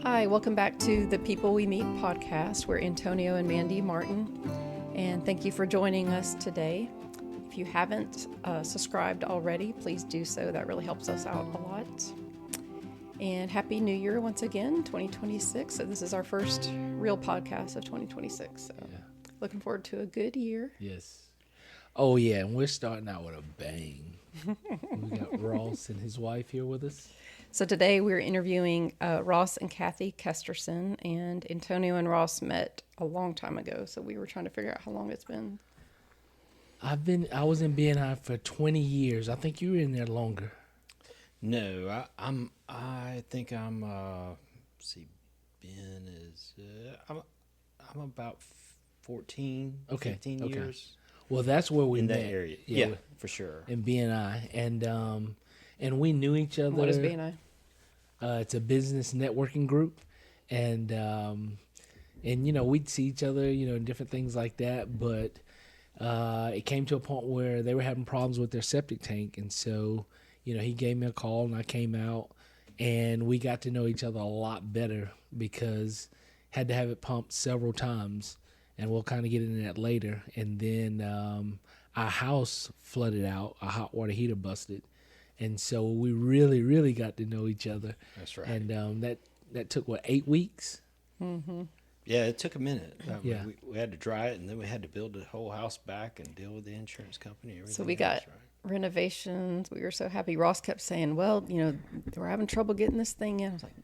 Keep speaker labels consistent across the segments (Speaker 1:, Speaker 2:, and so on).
Speaker 1: Hi, welcome back to the People We Meet podcast. We're Antonio and Mandy Martin, and thank you for joining us today. If you haven't subscribed already, please do so. That really helps us out a lot. And Happy New Year once again, 2026. So this is our first real podcast of 2026. So looking forward to a good year.
Speaker 2: Yes. Oh, yeah, and we're starting out with a bang. We got Ross and his wife here with us.
Speaker 1: So today we're interviewing Ross and Cathy Kesterson, and Antonio and Ross met a long time ago. So we were trying to figure out how long it's been.
Speaker 2: I was in BNI for 20 years. I think you were in there longer.
Speaker 3: No, I think I'm. Ben is. I'm about 14,
Speaker 2: Okay,
Speaker 3: 15
Speaker 2: okay.
Speaker 3: years
Speaker 2: Well, that's where we
Speaker 3: in
Speaker 2: met.
Speaker 3: that area. Yeah, for sure.
Speaker 2: In BNI, and we knew each other.
Speaker 1: What is BNI?
Speaker 2: It's a business networking group, and you know, we'd see each other, you know, and different things like that. But it came to a point where they were having problems with their septic tank, and so, you know, he gave me a call, and I came out, and we got to know each other a lot better because had to have it pumped several times, and we'll kind of get into that later. And then our house flooded out, a hot water heater busted, and so we really, really got to know each other.
Speaker 3: That's right.
Speaker 2: And that took, what, 8 weeks?
Speaker 1: Mm-hmm.
Speaker 3: Yeah, it took a minute.
Speaker 2: Yeah.
Speaker 3: We had to dry it, and then we had to build the whole house back and deal with the insurance company. And everything
Speaker 1: So we
Speaker 3: else,
Speaker 1: got
Speaker 3: right?
Speaker 1: renovations. We were so happy. Ross kept saying, well, you know, we're having trouble getting this thing in. I was like,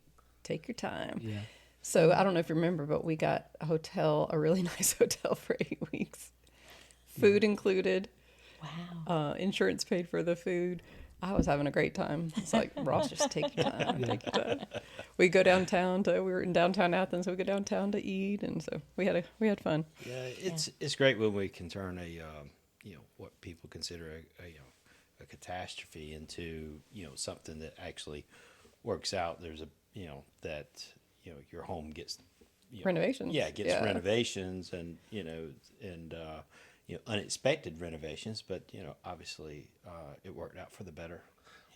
Speaker 1: take your time.
Speaker 2: Yeah.
Speaker 1: So I don't know if you remember, but we got a hotel, a really nice hotel for 8 weeks. Food included.
Speaker 4: Wow.
Speaker 1: Insurance paid for the food. I was having a great time. It's like, Ross, just take your time. Take your time. We go downtown we were in downtown Athens, so we go downtown to eat, and so we had fun.
Speaker 3: Yeah, it's great when we can turn what people consider a catastrophe into something that actually works out. There's your home gets
Speaker 1: Renovations.
Speaker 3: Yeah, it gets renovations and unexpected renovations, but obviously it worked out for the better.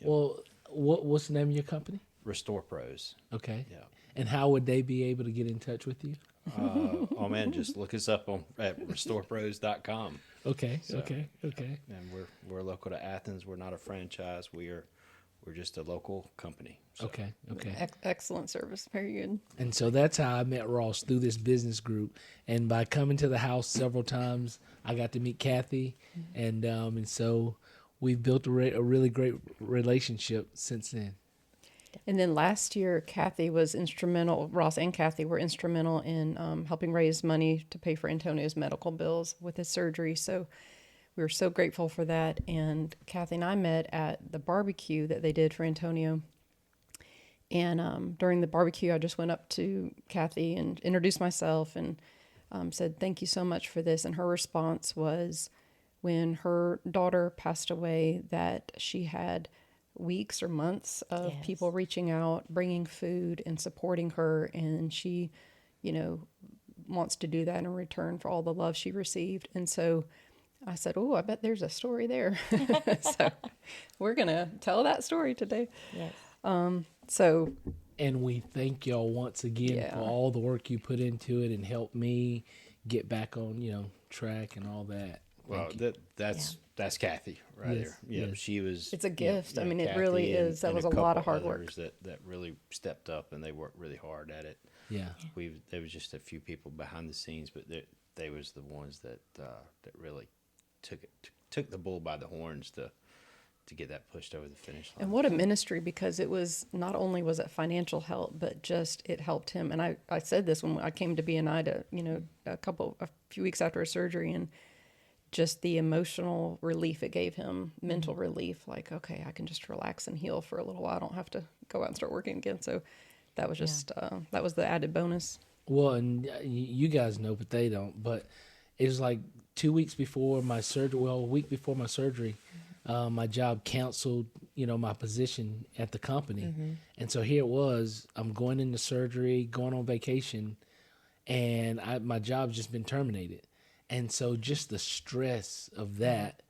Speaker 2: Well, what's the name of your company?
Speaker 3: Restore Pros.
Speaker 2: Okay.
Speaker 3: Yeah.
Speaker 2: And how would they be able to get in touch with you?
Speaker 3: Oh man, just look us up at restorepros.com.
Speaker 2: Okay.
Speaker 3: So-
Speaker 2: Okay.
Speaker 3: And we're local to Athens. We're not a franchise. We're just a local company. So,
Speaker 2: Okay.
Speaker 1: Excellent service. Very good.
Speaker 2: And so that's how I met Ross, through this business group. And by coming to the house several times, I got to meet Cathy, and so we've built a really great relationship since then.
Speaker 1: And then last year, Cathy was instrumental. Ross and Cathy were instrumental in helping raise money to pay for Antonio's medical bills with his surgery. So we were so grateful for that. And Cathy and I met at the barbecue that they did for Antonio. And during the barbecue, I just went up to Cathy and introduced myself and said, thank you so much for this. And her response was, when her daughter passed away, that she had weeks or months of
Speaker 4: Yes.
Speaker 1: people reaching out, bringing food and supporting her. And she, wants to do that in return for all the love she received. And so I said, oh, I bet there's a story there. So we're going to tell that story today.
Speaker 4: Yes.
Speaker 1: So
Speaker 2: And we thank y'all once again for all the work you put into it and helped me get back on, track and all that.
Speaker 3: Well,
Speaker 2: Thank you.
Speaker 3: that's Cathy right
Speaker 2: Yes,
Speaker 3: there. Yeah,
Speaker 2: yes.
Speaker 3: she was.
Speaker 1: It's a gift. I mean, it
Speaker 3: Cathy
Speaker 1: really is. That
Speaker 3: and
Speaker 1: was
Speaker 3: a
Speaker 1: a lot
Speaker 3: couple
Speaker 1: of hard work.
Speaker 3: others that really stepped up and they worked really hard at it.
Speaker 2: Yeah.
Speaker 3: There was just a few people behind the scenes, but they was the ones that really took the bull by the horns to get that pushed over the finish line.
Speaker 1: And what a ministry, because it was, not only was it financial help, but just it helped him. And I said this when I came to BNI to, a few weeks after his surgery, and just the emotional relief it gave him, mental relief, like, okay, I can just relax and heal for a little while. I don't have to go out and start working again. So that was just, that was the added bonus.
Speaker 2: Well, and you guys know, but they don't. But it was like 2 weeks before my surgery, a week before my surgery, my job canceled, my position at the company. And so here it was, I'm going into surgery, going on vacation, and my job's just been terminated. And so just the stress of that,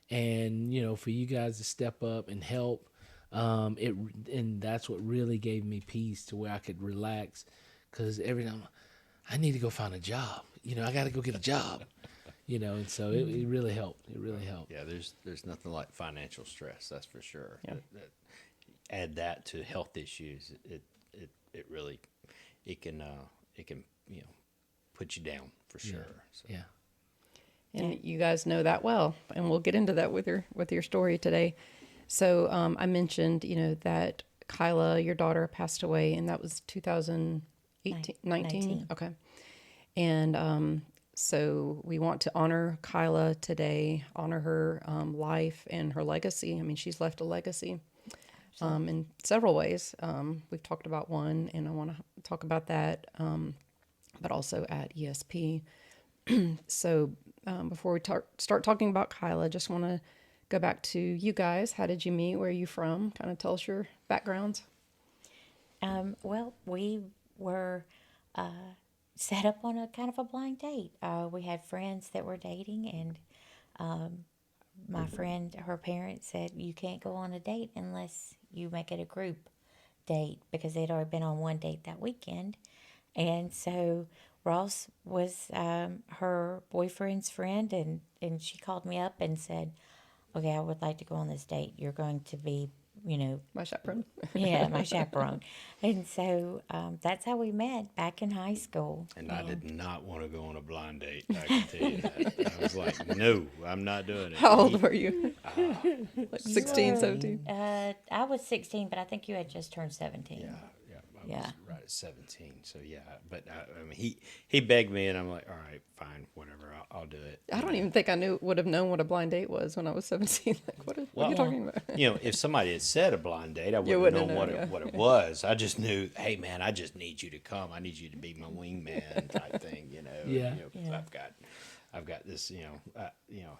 Speaker 2: and, for you guys to step up and help, It and that's what really gave me peace to where I could relax, because every time I need to go find a job, I got to go get a job, and so it really helped. It really helped.
Speaker 3: Yeah, there's nothing like financial stress, that's for sure.
Speaker 1: Yeah.
Speaker 3: Add that to health issues, it really it can put you down for sure. So.
Speaker 2: Yeah.
Speaker 1: And you guys know that well, and we'll get into that with your story today. So I mentioned, that Kyla, your daughter, passed away, and that was 2018, 19? Okay. And so we want to honor Kyla today, honor her life and her legacy. I mean, she's left a legacy in several ways. We've talked about one, and I want to talk about that, but also at ESP. So before we start talking about Kyla, just want to go back to you guys. How did you meet? Where are you from? Kind of tell us your backgrounds.
Speaker 4: Well, we were set up on a kind of a blind date. We had friends that were dating, and my friend, her parents said, you can't go on a date unless you make it a group date, because they'd already been on one date that weekend. And so Ross was her boyfriend's friend, and she called me up and said, okay, I would like to go on this date. You're going to be,
Speaker 1: My chaperone.
Speaker 4: yeah, my chaperone. And so that's how we met back in high school.
Speaker 3: And I did not want to go on a blind date. I can tell you that. I was like, no, I'm not doing it.
Speaker 1: How old were you? Like 16,
Speaker 4: Were,
Speaker 1: 17?
Speaker 4: I was 16, but I think you had just turned 17.
Speaker 3: Yeah, I
Speaker 4: Yeah.
Speaker 3: was right at 17. So yeah, but I mean, he begged me, and I'm like, all right, fine, whatever, I'll do it.
Speaker 1: I don't even think I would have known what a blind date was when I was 17. Like, what are you
Speaker 3: Well,
Speaker 1: talking about?
Speaker 3: If somebody had said a blind date, I
Speaker 1: You
Speaker 3: wouldn't have
Speaker 1: wouldn't
Speaker 3: known
Speaker 1: have known,
Speaker 3: what it was. I just knew, hey man, I just need you to come. I need you to be my wingman type thing.
Speaker 2: Yeah.
Speaker 3: 'Cause
Speaker 4: Yeah.
Speaker 3: I've got this.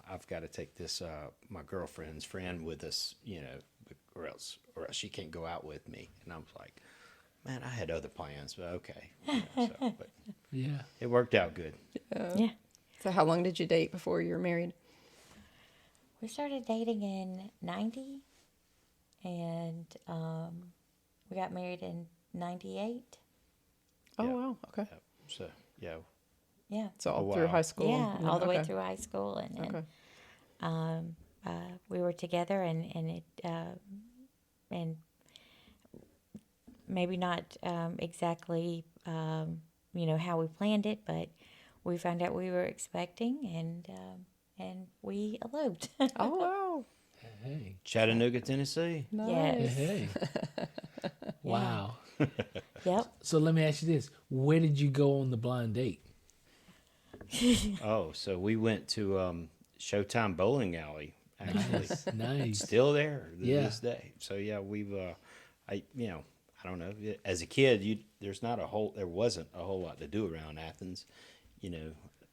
Speaker 3: I've got to take this my girlfriend's friend with us. Or else she can't go out with me. And I was like, man, I had other plans, but okay. But
Speaker 2: Yeah.
Speaker 3: it worked out good.
Speaker 4: Yeah.
Speaker 1: So how long did you date before you were married?
Speaker 4: We started dating in 90, and we got married in 98.
Speaker 1: Oh,
Speaker 3: Yeah.
Speaker 1: wow. Okay.
Speaker 3: So yeah,
Speaker 4: Yeah.
Speaker 1: So all
Speaker 3: Oh,
Speaker 1: through
Speaker 3: wow.
Speaker 1: high school.
Speaker 4: Yeah,
Speaker 1: and
Speaker 4: all the way
Speaker 1: okay.
Speaker 4: through high school. And then
Speaker 1: Okay.
Speaker 4: we were together, and maybe not exactly, how we planned it, but we found out we were expecting, and we eloped.
Speaker 1: Oh, wow.
Speaker 2: Hey.
Speaker 3: Chattanooga, Tennessee.
Speaker 1: Nice.
Speaker 2: Hey. Wow.
Speaker 4: Yep.
Speaker 2: So let me ask you this: where did you go on the blind date?
Speaker 3: Oh, so we went to Showtime Bowling Alley. Actually,
Speaker 2: Nice.
Speaker 3: still there to
Speaker 2: Yeah.
Speaker 3: this day. So yeah, we've I don't know. As a kid, there wasn't a whole lot to do around Athens,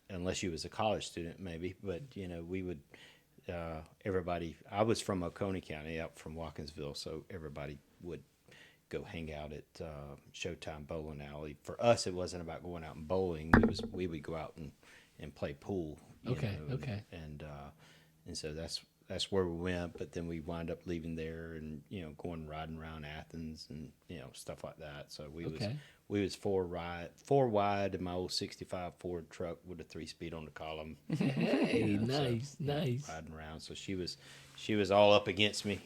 Speaker 3: unless you was a college student maybe. But we would everybody. I was from Oconee County, out from Watkinsville, so everybody would go hang out at Showtime Bowling Alley. For us, it wasn't about going out and bowling. We would go out and play pool.
Speaker 2: Okay,
Speaker 3: know,
Speaker 2: okay.
Speaker 3: And so that's where we went. But then we wound up leaving there and going riding around Athens and stuff like that. So we was four wide in my old '65 Ford truck with a 3-speed on the column.
Speaker 2: Hey,
Speaker 3: So,
Speaker 2: nice.
Speaker 3: riding around. So she was all up against me,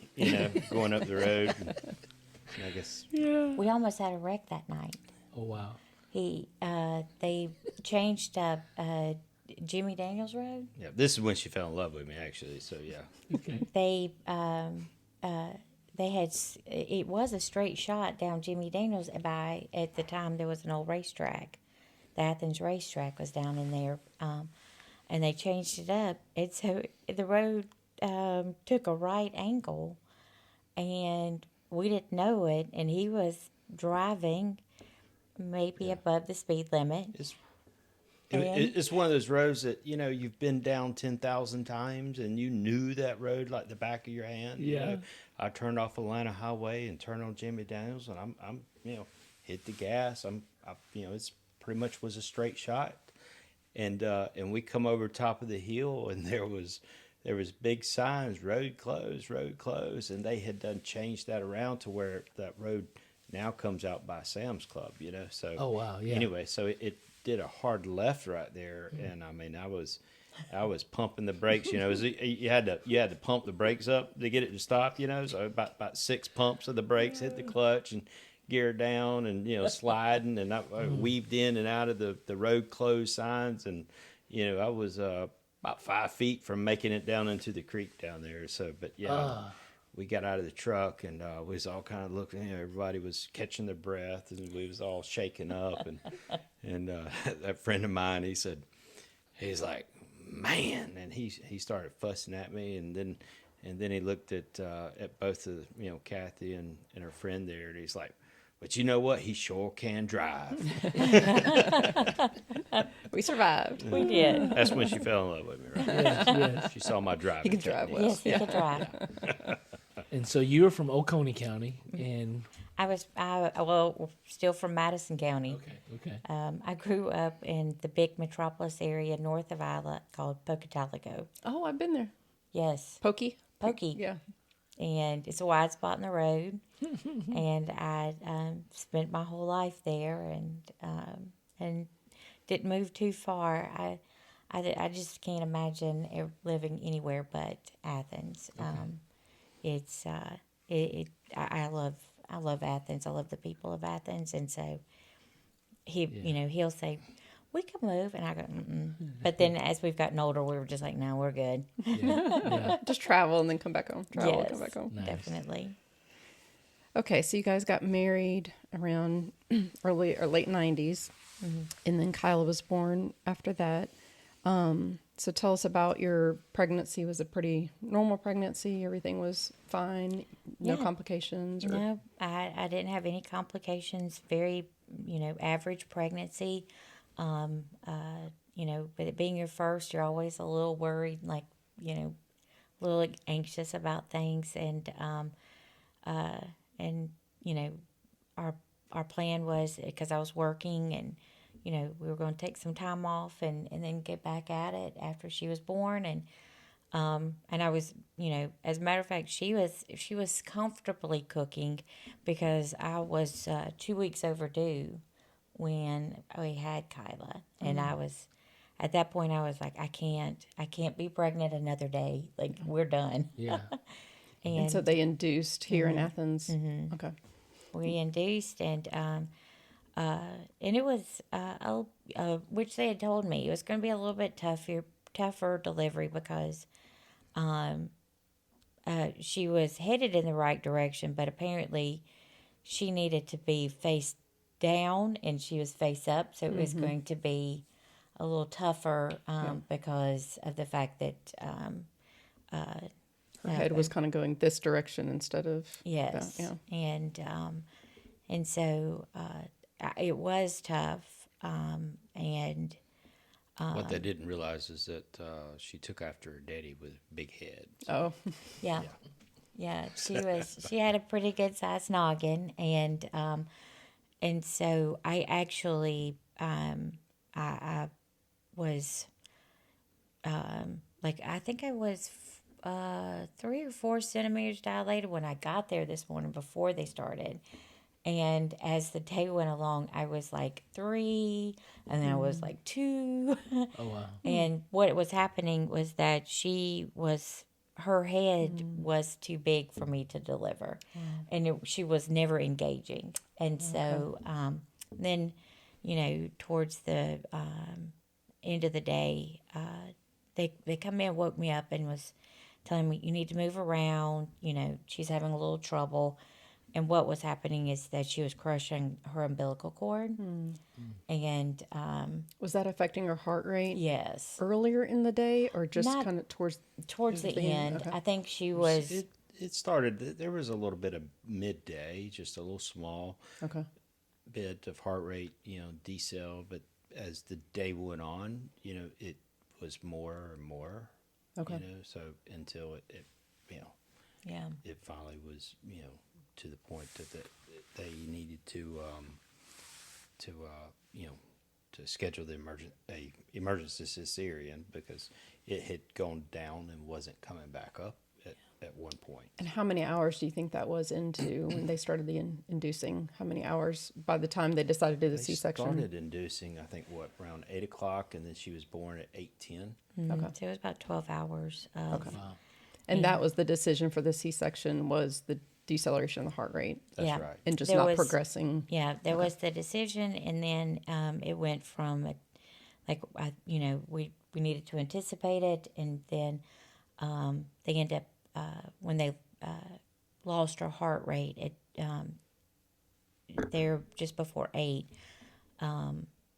Speaker 3: going up the road. And I guess
Speaker 4: We almost had a wreck that night.
Speaker 2: Oh wow.
Speaker 4: They changed Jimmy Daniels Road.
Speaker 3: yeah, this is when she fell in love with me actually. So yeah.
Speaker 2: Okay.
Speaker 4: They had it was a straight shot down Jimmy Daniels. At the time there was an old racetrack, the Athens racetrack was down in there, and they changed it up, and so the road took a right angle, and we didn't know it, and he was driving maybe above the speed limit.
Speaker 3: It's one of those roads that you've been down 10,000 times and you knew that road like the back of your hand.
Speaker 2: Yeah.
Speaker 3: I turned off Atlanta Highway and turned on Jimmy Daniels, and I'm hit the gas. It's pretty much was a straight shot, and we come over top of the hill, and there was there was big signs, road closed, and they had done changed that around to where that road now comes out by Sam's Club, So
Speaker 2: Oh, wow, yeah.
Speaker 3: anyway, so it did a hard left right there, and I mean, I was pumping the brakes, It was, you had to pump the brakes up to get it to stop, So about 6 pumps of the brakes, hit the clutch and gear down, and sliding, and I weaved in and out of the road closed signs, and I was about 5 feet from making it down into the creek down there. So, but yeah. We got out of the truck, and we was all kind of looking. Everybody was catching their breath, and we was all shaking up. And that friend of mine, he's like, man, and he started fussing at me, and then he looked at both of Kathy and her friend there, and he's like, but you know what? He sure can drive.
Speaker 1: We survived.
Speaker 4: We did.
Speaker 3: That's when she fell in love with me, right?
Speaker 2: Yes.
Speaker 3: She saw my driving.
Speaker 1: He can drive
Speaker 3: technique.
Speaker 1: well.
Speaker 4: Yes, he could drive.
Speaker 2: And so you're from Oconee County, and
Speaker 4: Well, still from Madison County.
Speaker 2: okay.
Speaker 4: I grew up in the big metropolis area north of Isla called Pocatalico.
Speaker 1: Oh, I've been there.
Speaker 4: Yes,
Speaker 1: Pokey.
Speaker 4: Pokey.
Speaker 1: Yeah.
Speaker 4: And it's a wide spot in the road. And I spent my whole life there, and didn't move too far. I just can't imagine living anywhere but Athens. It's I love Athens. I love the people of Athens, and so he'll say, "We can move," and I go, "Mm-mm." But then as we've gotten older, we were just like, "No, we're good."
Speaker 2: Yeah.
Speaker 1: Just travel and then come back home. Travel and
Speaker 4: Yes,
Speaker 1: come back home.
Speaker 2: Nice.
Speaker 4: definitely.
Speaker 1: Okay, so you guys got married around early or late 90s, and then Kyla was born after that. So tell us about your pregnancy. Was a pretty normal pregnancy? Everything was fine? No
Speaker 4: Yeah.
Speaker 1: complications? Or...
Speaker 4: No, I didn't have any complications. Very, average pregnancy. With it being your first, you're always a little worried, like, a little anxious about things. And our plan was, because I was working, and, we were going to take some time off and then get back at it after she was born. And I was, as a matter of fact, she was comfortably cooking, because I was 2 weeks overdue when we had Kyla. And at that point I was like, I can't be pregnant another day. Like, we're done.
Speaker 2: Yeah.
Speaker 1: And so they induced here in Athens. Okay.
Speaker 4: We induced, and it was, which they had told me it was going to be a little bit tougher delivery, because she was headed in the right direction, but apparently she needed to be face down, and she was face up, so it was going to be a little tougher because of the fact that
Speaker 1: Her head was kind of going this direction instead of
Speaker 4: yes,
Speaker 1: that. Yeah.
Speaker 4: and so it was tough, and
Speaker 3: What they didn't realize is that she took after her daddy with a big head.
Speaker 1: Oh,
Speaker 4: yeah. She had a pretty good sized noggin, and so I actually I was like, I think I was 3 or 4 centimeters dilated when I got there this morning before they started. And as the day went along, I was like 3, and then I was like 2.
Speaker 2: Oh, wow.
Speaker 4: And what was happening was that her head was too big for me to deliver. And she was never engaging. And so then, towards the end of the day, they come in, woke me up, and was telling me, you need to move around. She's having a little trouble. And what was happening is that she was crushing her umbilical cord. And
Speaker 1: was that affecting her heart rate
Speaker 4: yes,
Speaker 1: earlier in the day, or just
Speaker 4: Not-
Speaker 1: kind of towards
Speaker 4: the
Speaker 1: the
Speaker 4: end,
Speaker 1: Okay.
Speaker 4: I think she was.
Speaker 3: It started. There was a little bit of midday, just a little small
Speaker 1: Okay.
Speaker 3: bit of heart rate, decel. But as the day went on, it was more and more.
Speaker 1: Okay.
Speaker 3: So until it
Speaker 4: Yeah.
Speaker 3: it finally was, to the point that they needed to to schedule the emergency cesarean because it had gone down and wasn't coming back up at one point.
Speaker 1: And how many hours do you think that was into when they started the inducing? How many hours by the time they decided to do the
Speaker 3: They
Speaker 1: C-section?
Speaker 3: started inducing, I think, around 8 o'clock, and then she was born at 8:10.
Speaker 1: Okay.
Speaker 4: So it was about 12 hours of,
Speaker 1: Okay. And that was the decision for the C-section, was the deceleration of the heart rate
Speaker 3: That's
Speaker 4: Yeah.
Speaker 3: right.
Speaker 1: and just
Speaker 4: There
Speaker 1: not
Speaker 4: was-
Speaker 1: progressing.
Speaker 4: yeah, there was the decision, and then it went from, we needed to anticipate it, and then they end up, when they lost her heart rate, there just before 8,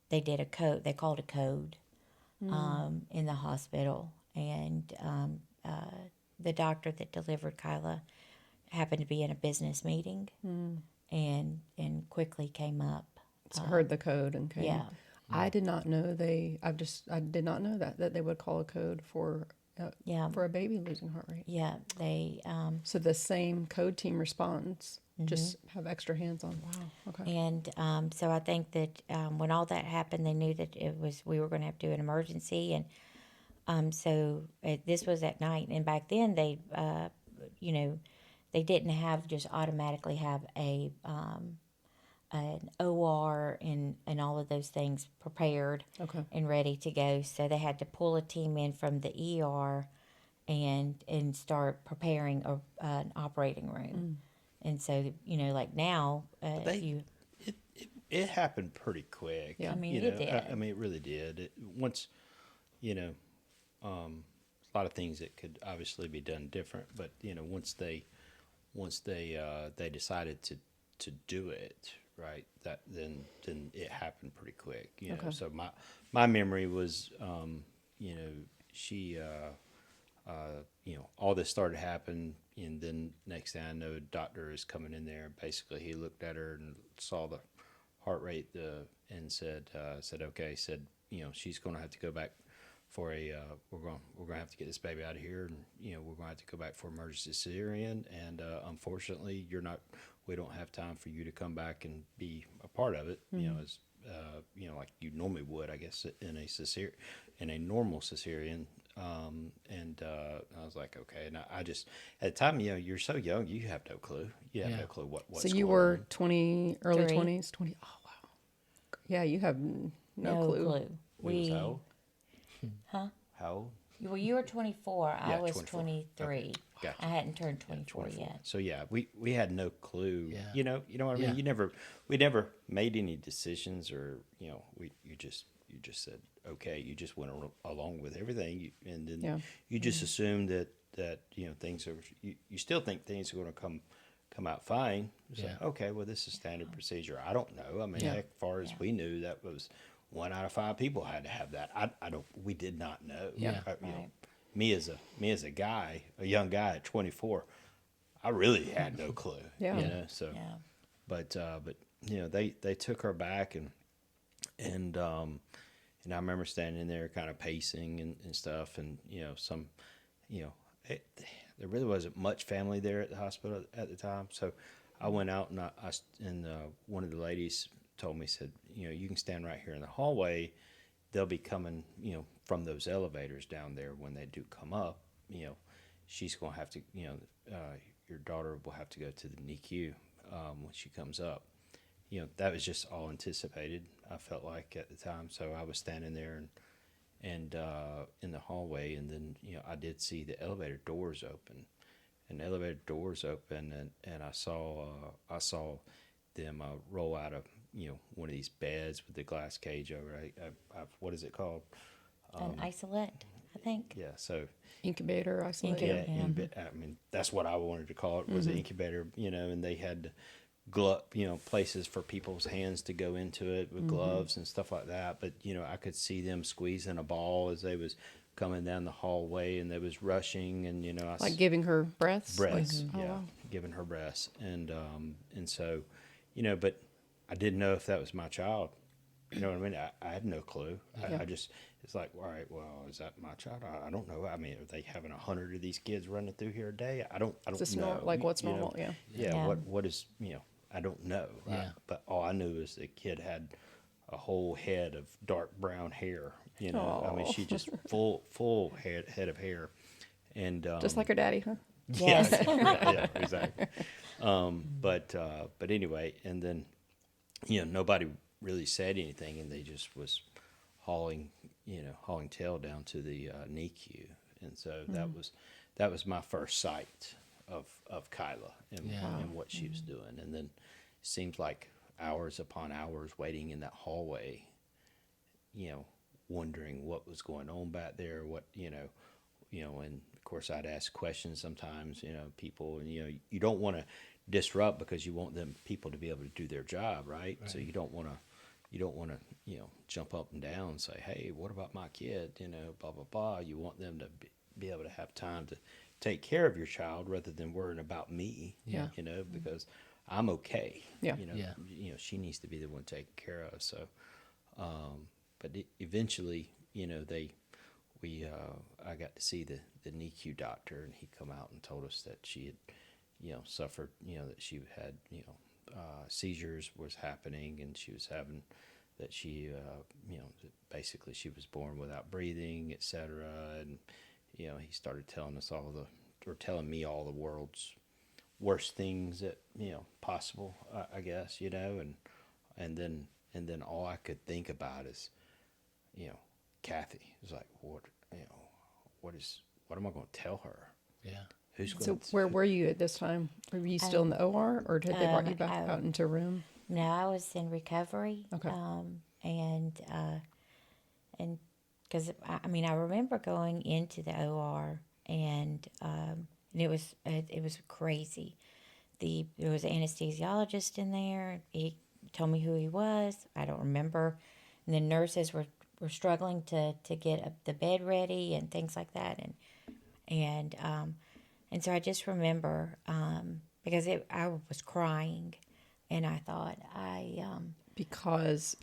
Speaker 4: they did a code, they called a code in the hospital, and the doctor that delivered Kyla happened to be in a business meeting and quickly came up.
Speaker 1: So heard the code and came.
Speaker 4: Yeah.
Speaker 1: I did not know I did not know that they would call a code for
Speaker 4: Yeah.
Speaker 1: a baby losing heart rate.
Speaker 4: Yeah, they
Speaker 1: So the same code team responds, just have extra hands on. Wow. Okay.
Speaker 4: and so I think that when all that happened, they knew that we were going to have to do an emergency, and so this was at night, and back then they they didn't have just automatically have an OR and all of those things prepared
Speaker 1: Okay.
Speaker 4: and ready to go. So they had to pull a team in from the ER and start preparing an operating room. And so like now,
Speaker 3: It happened pretty quick.
Speaker 1: Yeah. I
Speaker 4: mean,
Speaker 3: You
Speaker 4: it
Speaker 3: know,
Speaker 4: did.
Speaker 3: I mean, it really did. Once, a lot of things that could obviously be done different, but once they decided to do it right, that then it happened pretty quick.
Speaker 1: Okay.
Speaker 3: So my memory was, she, all this started happening, and then next thing I know, a doctor is coming in there. Basically, he looked at her and saw the heart rate, and said, okay, she's going to have to go back for we're going to have to get this baby out of here, and we're going to have to go back for emergency cesarean, and unfortunately we don't have time for you to come back and be a part of it, as like you normally would, I guess, in a normal cesarean. And I was like, okay. And I just, at the time, you're so young, you have no clue. You have
Speaker 2: Yeah.
Speaker 3: no clue what's
Speaker 1: So you
Speaker 3: going
Speaker 1: were
Speaker 3: on.
Speaker 1: 20, early
Speaker 4: Three.
Speaker 1: 20s? 20. Oh, wow. Yeah, you have no clue.
Speaker 3: We was how old?
Speaker 4: Huh?
Speaker 3: How old?
Speaker 4: Well, you were 24. I
Speaker 3: Yeah,
Speaker 4: was
Speaker 3: 24.
Speaker 4: 23.
Speaker 3: Okay, gotcha.
Speaker 4: I hadn't turned 24 yet.
Speaker 3: So yeah, we had no clue.
Speaker 2: Yeah.
Speaker 3: You know what I mean.
Speaker 2: Yeah.
Speaker 3: We never made any decisions, or you just said okay. You just went along with everything, and then
Speaker 1: Yeah.
Speaker 3: you just assumed that things are. You still think things are going to come out fine. It's like,
Speaker 2: Yeah.
Speaker 3: okay, well, this is standard procedure. I don't know. I mean,
Speaker 1: Yeah.
Speaker 3: as far as we knew, that was 1 out of 5 people had to have that. I don't. We did not know.
Speaker 2: Yeah.
Speaker 4: Right.
Speaker 3: Me as a guy, a young guy at 24, I really had no clue.
Speaker 1: Yeah.
Speaker 3: So,
Speaker 4: Yeah.
Speaker 3: but they took her back, and I remember standing there kind of pacing and stuff, and there really wasn't much family there at the hospital at the time. So I went out, and one of the ladies told me, said, you can stand right here in the hallway. They'll be coming, from those elevators down there when they do come up. She's going to have to, your daughter will have to go to the NICU when she comes up. That was just all anticipated, I felt like at the time. So I was standing there and in the hallway, and then I did see the elevator doors open, and I saw them roll out of one of these beds with the glass cage over it. What is it called?
Speaker 4: An isolate, I think.
Speaker 3: Yeah, so
Speaker 1: Incubator, isolation.
Speaker 4: Incubator.
Speaker 3: yeah, I mean, that's what I wanted to call it, was an incubator, and they had places for people's hands to go into it with gloves and stuff like that. But I could see them squeezing a ball as they was coming down the hallway, and they was rushing, and
Speaker 1: Like giving her breaths?
Speaker 3: breaths,
Speaker 1: Like, oh,
Speaker 3: yeah,
Speaker 1: wow.
Speaker 3: giving her breaths, and so, but I didn't know if that was my child. You know what I mean? I had no clue.
Speaker 1: Yeah.
Speaker 3: I just, it's like, all right, well, is that my child? I don't know. I mean, are they having 100 of these kids running through here a day? I don't
Speaker 1: Is this
Speaker 3: know.
Speaker 1: like what's
Speaker 3: You know?
Speaker 1: normal? Yeah.
Speaker 3: Yeah.
Speaker 4: Yeah.
Speaker 3: What is, I don't know.
Speaker 2: Yeah.
Speaker 3: But all I knew is the kid had a whole head of dark brown hair. I mean,
Speaker 1: Oh,
Speaker 3: she just full head of hair, and
Speaker 1: just like her daddy, huh?
Speaker 4: Yes.
Speaker 3: yeah, exactly. But anyway, and then nobody really said anything, and they just was hauling hauling tail down to the NICU, and so that was my first sight of Kyla and
Speaker 2: Yeah.
Speaker 3: and what she was doing, and then it seems like hours upon hours waiting in that hallway, wondering what was going on back there, and of course I'd ask questions sometimes, people, and you don't want to disrupt because you want them people to be able to do their job, right? So you don't want to jump up and down and say, hey, what about my kid, blah blah blah. You want them to be able to have time to take care of your child rather than worrying about me,
Speaker 2: Yeah.
Speaker 3: because I'm okay.
Speaker 1: Yeah.
Speaker 2: Yeah.
Speaker 3: She needs to be the one taken care of. So but eventually, I got to see the NICU doctor, and he come out and told us that she had, suffered, that she had, seizures was happening, and she was having that she, that basically she was born without breathing, etc. And he started telling us telling me all the world's worst things that possible, I guess, and then all I could think about is Kathy. It was like, what am I going to tell her?
Speaker 2: Yeah.
Speaker 3: Who's going
Speaker 1: So
Speaker 3: to?
Speaker 1: where were you at this time? Were you still in the OR, or did they brought you back
Speaker 4: I-
Speaker 1: out into a room?
Speaker 4: No, I was in recovery.
Speaker 1: Okay.
Speaker 4: And because I mean, I remember going into the OR, and it was crazy. There was an anesthesiologist in there. He told me who he was. I don't remember. And the nurses were struggling to get the bed ready and things like that. And so I just remember because I was crying, and I thought
Speaker 1: Because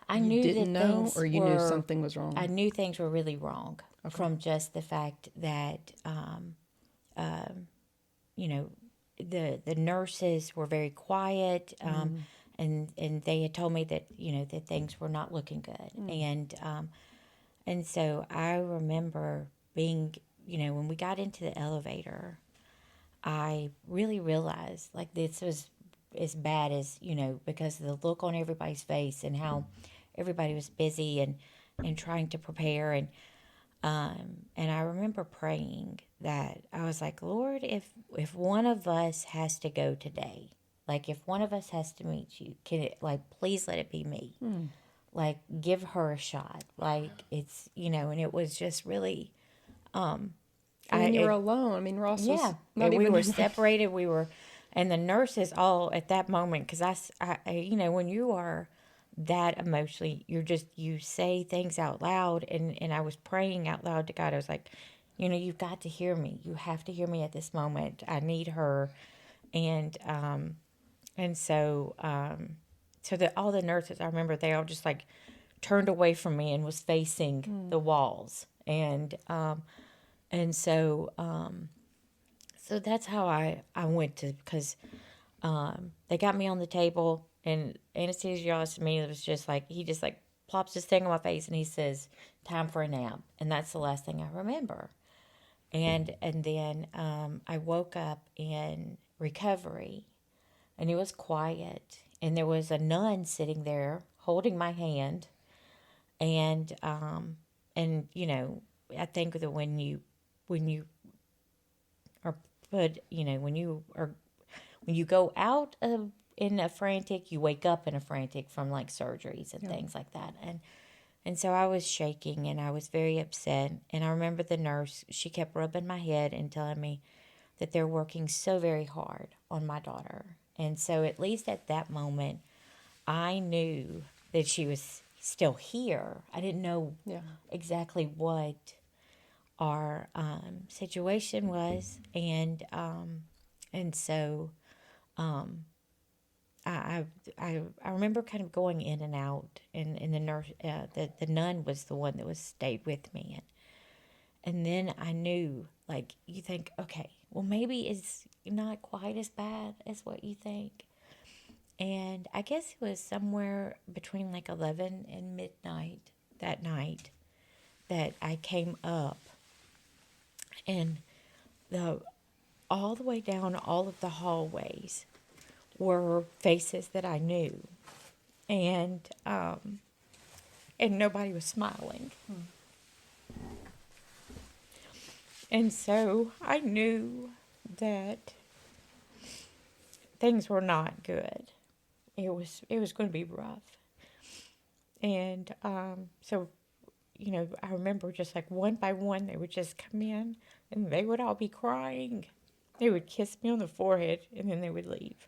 Speaker 4: I
Speaker 1: you
Speaker 4: knew
Speaker 1: didn't
Speaker 4: that
Speaker 1: know,
Speaker 4: things
Speaker 1: or you knew something was wrong?
Speaker 4: I knew things were really wrong from just the fact that you know the nurses were very quiet, and they had told me that that things were not looking good, and so I remember being when we got into the elevator, I really realized like this was as bad as because of the look on everybody's face and how everybody was busy and trying to prepare, and I remember praying that I was like, Lord, if one of us has to go today, like if one of us has to meet you, can it, like, please let it be me. Like, give her a shot. Like, it's and it was just really
Speaker 1: And then you were
Speaker 4: it,
Speaker 1: alone. I mean, Ross was
Speaker 4: yeah,
Speaker 1: not
Speaker 4: and we
Speaker 1: even
Speaker 4: were separated. We were, and the nurses all at that moment, because when you are that emotionally, you say things out loud, and I was praying out loud to God. I was like, you've got to hear me. You have to hear me at this moment. I need her, and so that all the nurses, I remember they all just like turned away from me and was facing the walls, and so that's how I went to, because they got me on the table, and anesthesiologist to me was just like, he just like plops this thing on my face and he says, time for a nap. And that's the last thing I remember. And then I woke up in recovery, and it was quiet, and there was a nun sitting there holding my hand, and I think that when you are put, when you go out of in a frantic, you wake up in a frantic from like surgeries and things like that. And so I was shaking, and I was very upset. And I remember the nurse, she kept rubbing my head and telling me that they're working so very hard on my daughter. And so at least at that moment, I knew that she was still here. I didn't know exactly what our situation was, and so I remember kind of going in and out, and the nurse, the nun was the one that was stayed with me, and then I knew, like, you think, okay, well, maybe it's not quite as bad as what you think, And I guess it was somewhere between like 11 and midnight that night that I came up, and the all the way down all of the hallways were faces that I knew, and nobody was smiling. And so I knew that things were not good. It was going to be rough. And so, I remember just like one by one, they would just come in and they would all be crying. They would kiss me on the forehead and then they would leave.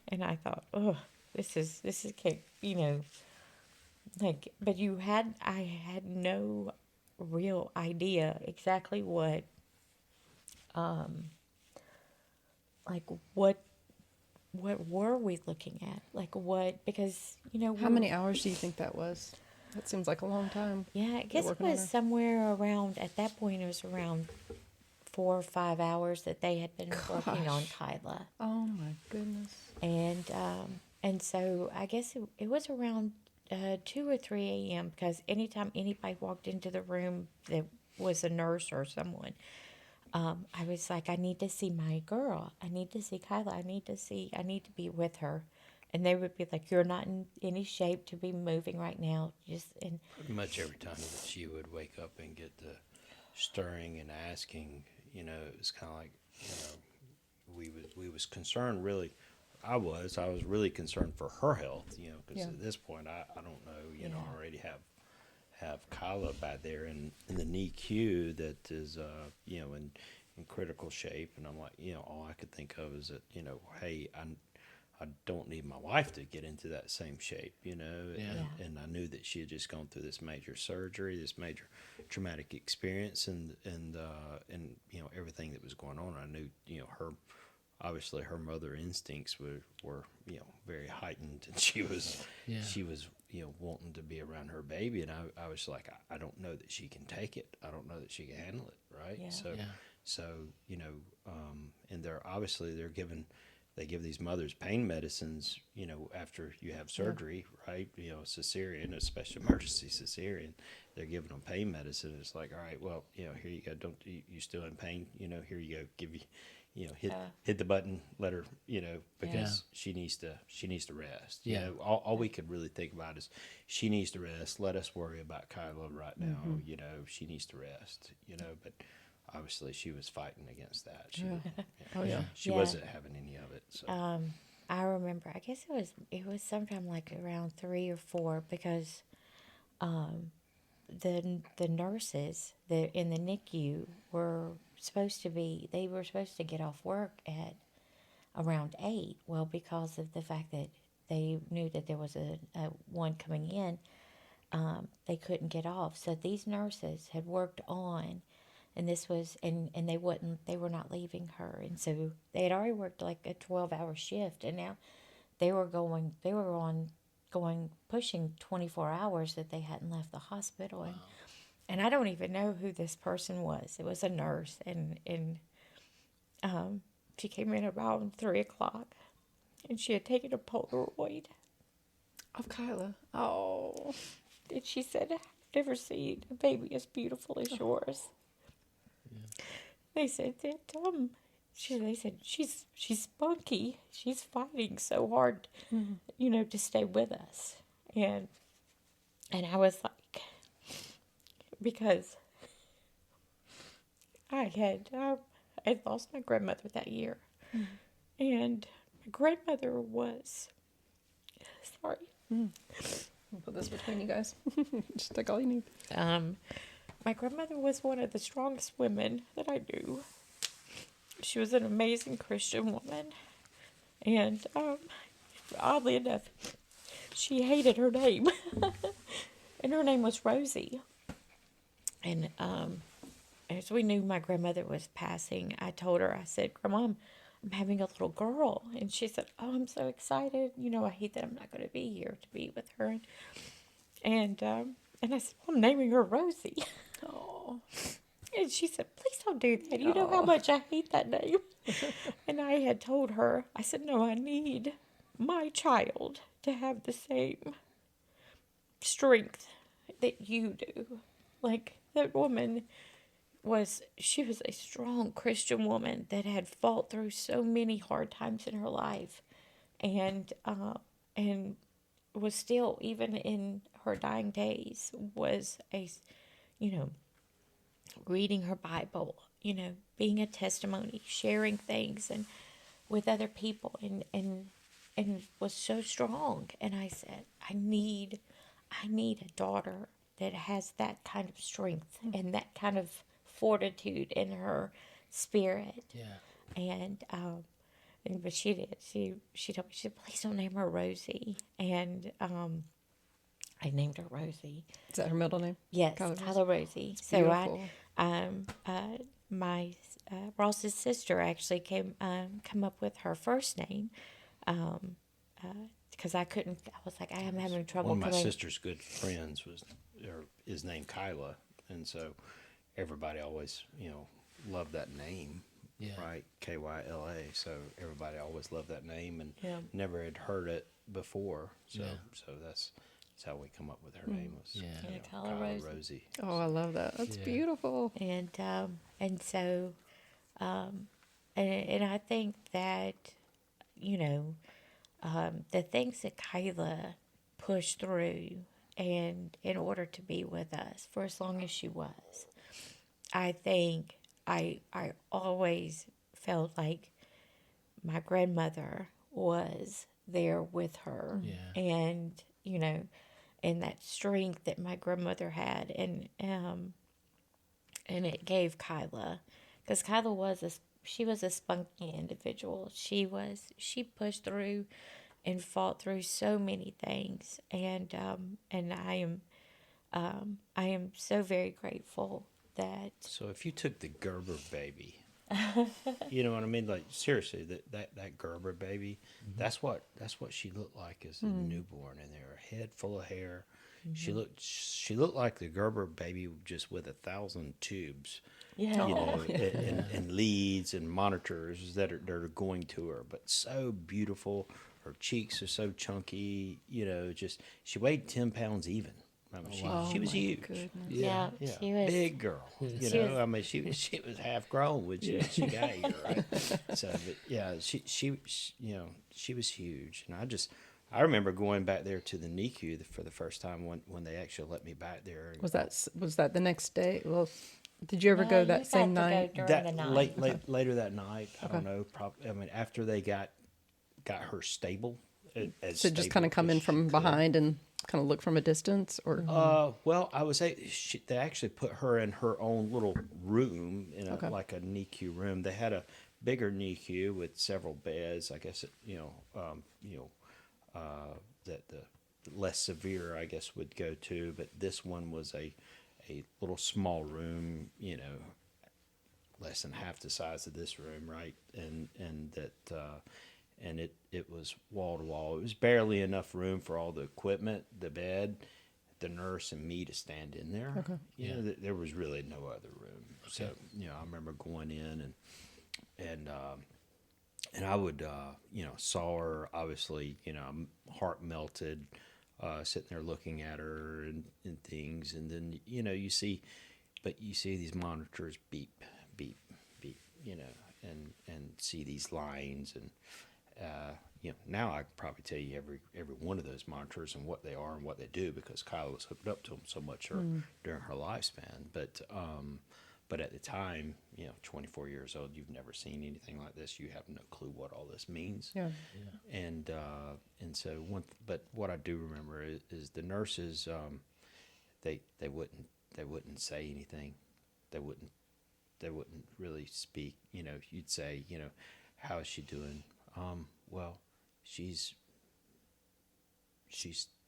Speaker 4: And I thought, oh, this is like, but I had no real idea exactly like what were we looking at? Like what, because,
Speaker 1: How many hours do you think that was? That seems like a long time.
Speaker 4: yeah, I
Speaker 1: You're
Speaker 4: guess it
Speaker 1: working on
Speaker 4: was
Speaker 1: her.
Speaker 4: somewhere around, at that point, it was around 4 or 5 hours that they had been working on
Speaker 1: Gosh.
Speaker 4: Kyla.
Speaker 1: Oh my goodness.
Speaker 4: And so I guess it was around 2 or 3 a.m. because anytime anybody walked into the room that was a nurse or someone, I was like, I need to see my girl. I need to see Kyla. I need to be with her. And they would be like, you're not in any shape to be moving right now. And
Speaker 3: Pretty much every time that she would wake up and get the stirring and asking, it was kind of like, we was concerned really. I was really concerned for her health, because
Speaker 1: Yeah.
Speaker 3: at this point I don't know,
Speaker 4: Yeah.
Speaker 3: I already have Kyla back there in the NICU that is, in critical shape, and I'm like, all I could think of is that, hey, I don't need my wife to get into that same shape,
Speaker 2: Yeah.
Speaker 3: and I knew that she had just gone through this major surgery, this major traumatic experience, and everything that was going on. I knew, her obviously her mother instincts were very heightened, and
Speaker 2: Yeah.
Speaker 3: she was wanting to be around her baby, and I was like, I don't know that she can take it. I don't know that she can handle it, right?
Speaker 4: Yeah.
Speaker 2: Yeah.
Speaker 3: So and they give these mothers pain medicines, after you have surgery, right? Cesarean, especially emergency cesarean, they're giving them pain medicine. It's like, all right, well, here you go. Don't you still in pain? Here you go. Give you, hit the button. Let her, because she needs to rest.
Speaker 2: Yeah.
Speaker 3: All we could really think about is she needs to rest. Let us worry about Kyla right now. She needs to rest. But obviously she was fighting against that.
Speaker 1: Oh, yeah.
Speaker 3: She
Speaker 4: Yeah.
Speaker 3: wasn't having any of it. So
Speaker 4: I remember, I guess it was sometime like around 3 or 4 because the nurses in the NICU they were supposed to get off work at around 8. Well, because of the fact that they knew that there was a one coming in, they couldn't get off. So these nurses had worked on, and this was, and they were not leaving her. And so they had already worked like a 12-hour shift, and now they were pushing 24 hours that they hadn't left the hospital. And I don't even know who this person was. It was a nurse, and she came in about 3 o'clock, and she had taken a Polaroid,
Speaker 1: Of Kyla. Oh.
Speaker 4: and she said, "I've never seen a baby as beautiful as yours." They said that they said she's spunky. She's fighting so hard, to stay with us, and I was like, because I had lost my grandmother that year, and my grandmother was sorry.
Speaker 1: I'll put this between you guys. Just take all you need.
Speaker 4: My grandmother was one of the strongest women that I knew. She was an amazing Christian woman, and oddly enough, she hated her name, and her name was Rosie. And as we knew my grandmother was passing, I told her, I said, "Grandma, I'm having a little girl," and she said, "Oh, I'm so excited. I hate that I'm not going to be here to be with her." And I said, "Well, I'm naming her Rosie."
Speaker 1: Oh.
Speaker 4: And she said, "Please don't do that. You know how much I hate that name." And I had told her, I said, "No, I need my child to have the same strength that you do. Like, that woman she was a strong Christian woman that had fought through so many hard times in her life, and was still, even in her dying days, was you know, reading her Bible, being a testimony, sharing things and with other people, and was so strong. And I said, I need a daughter that has that kind of strength and that kind of fortitude in her spirit.
Speaker 2: Yeah.
Speaker 4: But she did. She told me, she said, please don't name her Rosie. And I named her Rosie.
Speaker 1: Is that her middle name?
Speaker 4: Yes,
Speaker 1: Kyla Rose?
Speaker 4: Kyla Rosie. So
Speaker 1: Beautiful.
Speaker 4: my Ross's sister actually come up with her first name, because I couldn't. I was like, I am having trouble
Speaker 3: One of my
Speaker 4: coming.
Speaker 3: sister's good friends is named Kyla, and so everybody always, loved that name,
Speaker 2: Yeah.
Speaker 3: right? Kyla. So everybody always loved that name and
Speaker 4: Yeah.
Speaker 3: never had heard it before. So
Speaker 2: Yeah.
Speaker 3: so that's how we come up with her name was
Speaker 2: Yeah.
Speaker 4: Yeah, Kyla
Speaker 3: Kyla
Speaker 4: Rosie.
Speaker 3: Rosie.
Speaker 1: Oh, I love that. That's
Speaker 2: Yeah.
Speaker 1: beautiful.
Speaker 4: And so, and I think that, the things that Kyla pushed through, and in order to be with us for as long as she was, I think I always felt like my grandmother was there with her.
Speaker 2: Yeah.
Speaker 4: And, and that strength that my grandmother had, and it gave Kyla, because Kyla she was a spunky individual. She pushed through and fought through so many things, and I am so very grateful that.
Speaker 3: So if you took the Gerber baby, you know what I mean? Like seriously, that Gerber baby, that's what she looked like as a newborn, and her head full of hair. She looked like the Gerber baby just with 1,000 tubes,
Speaker 4: Yeah.
Speaker 3: and leads and monitors that are going to her, but so beautiful. Her cheeks are so chunky, just she weighed 10 pounds even. I mean, she was
Speaker 1: my
Speaker 3: huge.
Speaker 1: goodness.
Speaker 4: Yeah,
Speaker 3: Yeah,
Speaker 4: she was.
Speaker 3: big girl.
Speaker 4: She was-
Speaker 3: I mean, she was half grown when she got here, right? So, but yeah, she was huge, and I remember going back there to the NICU for the first time when they actually let me back there.
Speaker 1: Was that the next day? Well, did you ever
Speaker 4: No,
Speaker 1: go
Speaker 4: you
Speaker 1: that same
Speaker 4: got to go
Speaker 1: night?
Speaker 4: during
Speaker 3: that
Speaker 4: the night.
Speaker 3: later that night? I don't
Speaker 1: Okay.
Speaker 3: know. Probably. I mean, after they got her stable. As
Speaker 1: So just
Speaker 3: stable
Speaker 1: kind of come
Speaker 3: as
Speaker 1: in
Speaker 3: she
Speaker 1: from
Speaker 3: could.
Speaker 1: behind and kind of look from a distance, or
Speaker 3: Well, I would say they actually put her in her own little room
Speaker 1: Okay.
Speaker 3: like a NICU room. They had a bigger NICU with several beds. I guess that the less severe, I guess, would go to. But this one was a little small room, less than half the size of this room, right? And that and it was wall to wall. It was barely enough room for all the equipment, the bed, the nurse, and me to stand in there.
Speaker 1: Okay.
Speaker 3: There was really no other room. So I remember going in and I would saw her, obviously, heart melted, sitting there looking at her and things, and then you see these monitors beep beep beep, and see these lines, and now I could probably tell you every one of those monitors and what they are and what they do, because Kyla was hooked up to them so much during her lifespan. But at the time, 24 years old, you've never seen anything like this. You have no clue what all this means.
Speaker 1: yeah,
Speaker 3: And so but what I do remember is the nurses, they wouldn't say anything. They wouldn't really speak. You'd say, how is she doing? Well, she's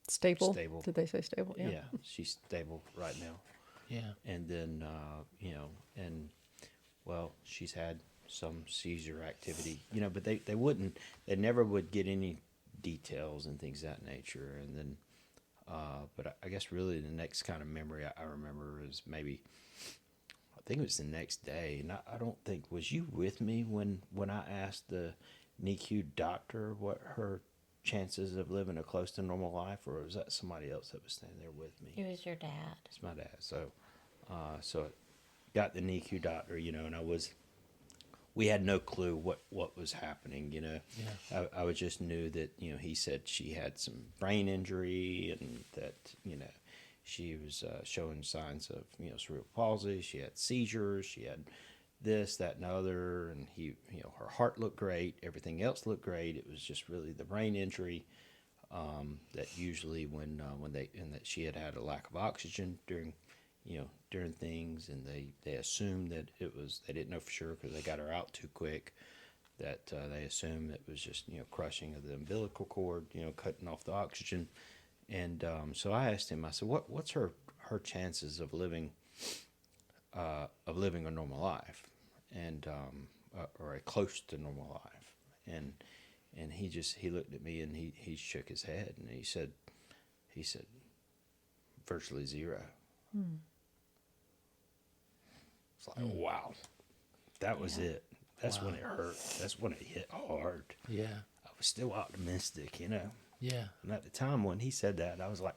Speaker 1: stable.
Speaker 3: stable.
Speaker 1: Did they say stable?
Speaker 3: Yeah, she's stable right now.
Speaker 2: Yeah.
Speaker 3: And then and well, she's had some seizure activity, but they never would get any details and things of that nature. And then but I guess really the next kind of memory I remember is maybe, I think it was the next day, and I don't think, was you with me when I asked the NICU doctor what her chances of living a close to normal life, or was that somebody else that was standing there with me?
Speaker 4: It was your dad.
Speaker 3: It's my dad. So I got the NICU doctor, and we had no clue what was happening,
Speaker 2: Yeah.
Speaker 3: I was just knew that, he said she had some brain injury and that, she was showing signs of, cerebral palsy. She had seizures. She had this, that, and other. And her heart looked great. Everything else looked great. It was just really the brain injury that usually when that she had a lack of oxygen during things, and they assumed that they didn't know for sure because they got her out too quick, that they assumed it was just crushing of the umbilical cord, cutting off the oxygen. And so I asked him, I said, what's her chances of living a normal life, and or a close to normal life? And he looked at me and he shook his head and he said virtually zero. It's like, wow, that was it. That's when it hurt. That's when it hit hard.
Speaker 2: Yeah.
Speaker 3: I was still optimistic,
Speaker 2: Yeah.
Speaker 3: And at the time when he said that, I was like,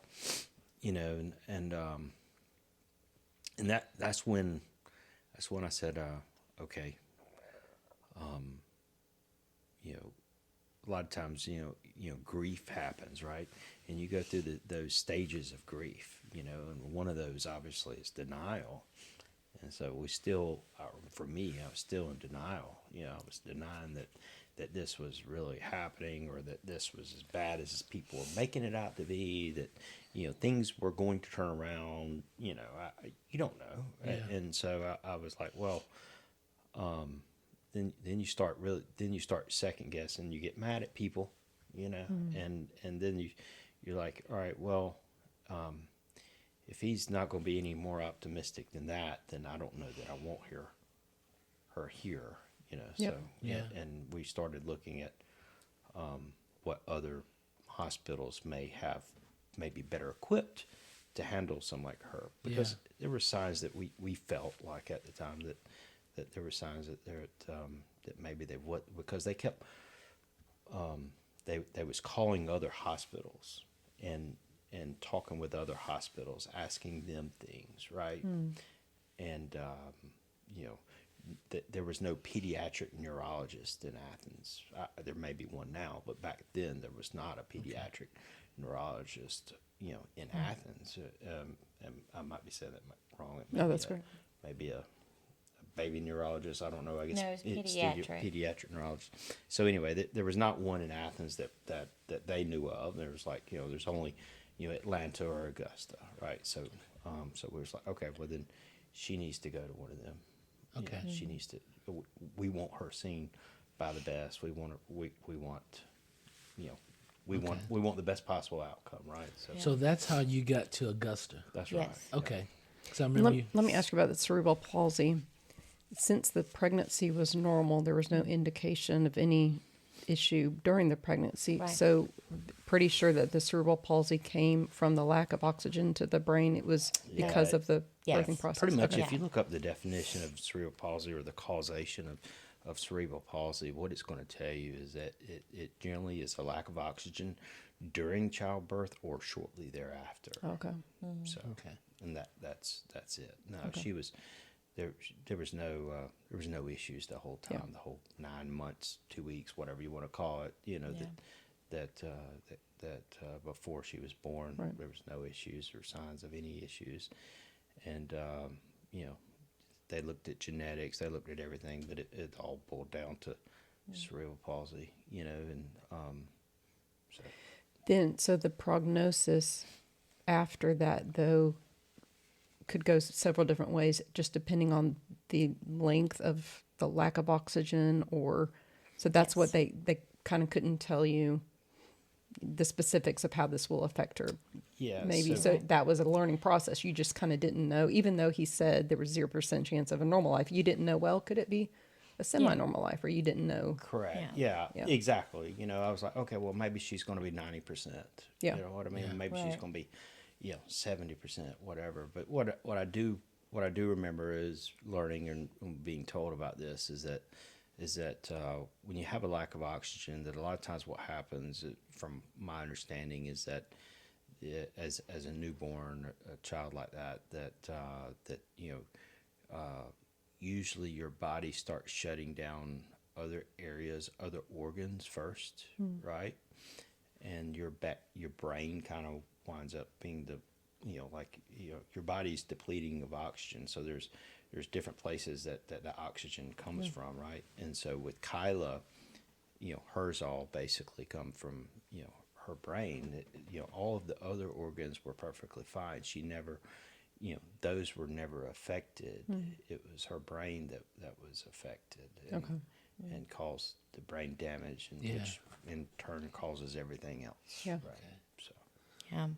Speaker 3: and that's when I said, okay, a lot of times, grief happens, right? And you go through those stages of grief, and one of those obviously is denial. And so for me, I was still in denial. I was denying that this was really happening, or that this was as bad as people were making it out to be, that, things were going to turn around, you don't know.
Speaker 2: Yeah.
Speaker 3: And so I was like, well, then you start second guessing, you get mad at people, and then you're like, all right, well, if he's not going to be any more optimistic than that, then I don't know that I won't hear her here,
Speaker 1: Yep.
Speaker 3: So
Speaker 2: Yeah.
Speaker 3: and we started looking at what other hospitals may be better equipped to handle someone like her, because there were signs that we felt like at the time that there were signs that maybe they would, because they kept they was calling other hospitals and talking with other hospitals, asking them things, right? And there was no pediatric neurologist in Athens. There may be one now, but back then there was not a pediatric neurologist, in Athens. And I might be saying that wrong.
Speaker 1: No, that's great.
Speaker 3: Maybe a baby neurologist. I don't know. I guess
Speaker 4: No, it's pediatric.
Speaker 3: Pediatric neurologist. So anyway, there was not one in Athens that they knew of. There was there's only Atlanta or Augusta, right? So we was like, okay, well then she needs to go to one of them.
Speaker 2: Okay.
Speaker 3: She needs to. We want her seen by the best. We want we want the best possible outcome, right?
Speaker 2: So that's how you got to Augusta.
Speaker 3: That's
Speaker 4: Yes.
Speaker 3: right.
Speaker 2: Okay. So I remember you.
Speaker 1: Let me ask you about the cerebral palsy. Since the pregnancy was normal, there was no indication of any issue during the pregnancy.
Speaker 4: Right.
Speaker 1: So, pretty sure that the cerebral palsy came from the lack of oxygen to the brain. It was because of the
Speaker 4: Yes.
Speaker 1: birthing process.
Speaker 3: Pretty much,
Speaker 1: Okay.
Speaker 3: if you look up the definition of cerebral palsy or the causation of cerebral palsy, what it's going to tell you is that it generally is a lack of oxygen during childbirth or shortly thereafter.
Speaker 1: Okay.
Speaker 3: So,
Speaker 2: Okay.
Speaker 3: and that's it. No, she was there was no issues the whole time,
Speaker 1: Yeah.
Speaker 3: the whole 9 months, 2 weeks, whatever you want to call it. That before she was born,
Speaker 1: Right.
Speaker 3: there was no issues or signs of any issues, and they looked at genetics, they looked at everything, but it all boiled down to cerebral palsy, and so.
Speaker 1: So the prognosis after that, though, could go several different ways, just depending on the length of the lack of oxygen, so that's what they kind of couldn't tell you the specifics of how this will affect her.
Speaker 3: Yeah,
Speaker 1: Maybe so that was a learning process. You just kind of didn't know, even though he said there was 0% chance of a normal life. You didn't know, well, could it be a semi-normal life, or you didn't know.
Speaker 3: Correct.
Speaker 4: Yeah.
Speaker 3: Yeah,
Speaker 1: Yeah.
Speaker 3: exactly. I was like, okay, well, maybe she's going to be 90%.
Speaker 1: Yeah.
Speaker 3: You know what I mean?
Speaker 2: Yeah.
Speaker 3: Maybe she's
Speaker 4: Right.
Speaker 3: going to be, 70%, whatever. But what I do remember is learning and being told about this is that is that when you have a lack of oxygen, that a lot of times what happens, from my understanding, is that as a newborn, a child like that, that usually your body starts shutting down other areas, other organs first, right? And your brain kind of winds up being your body's depleting of oxygen. So there's different places that the oxygen comes from, right? And so with Kyla, hers all basically come from her brain. All of the other organs were perfectly fine. She never, those were never affected. It was her brain that was affected, and caused the brain damage, and which in turn causes everything else.
Speaker 1: Yeah.
Speaker 3: Right. So.
Speaker 4: Yeah.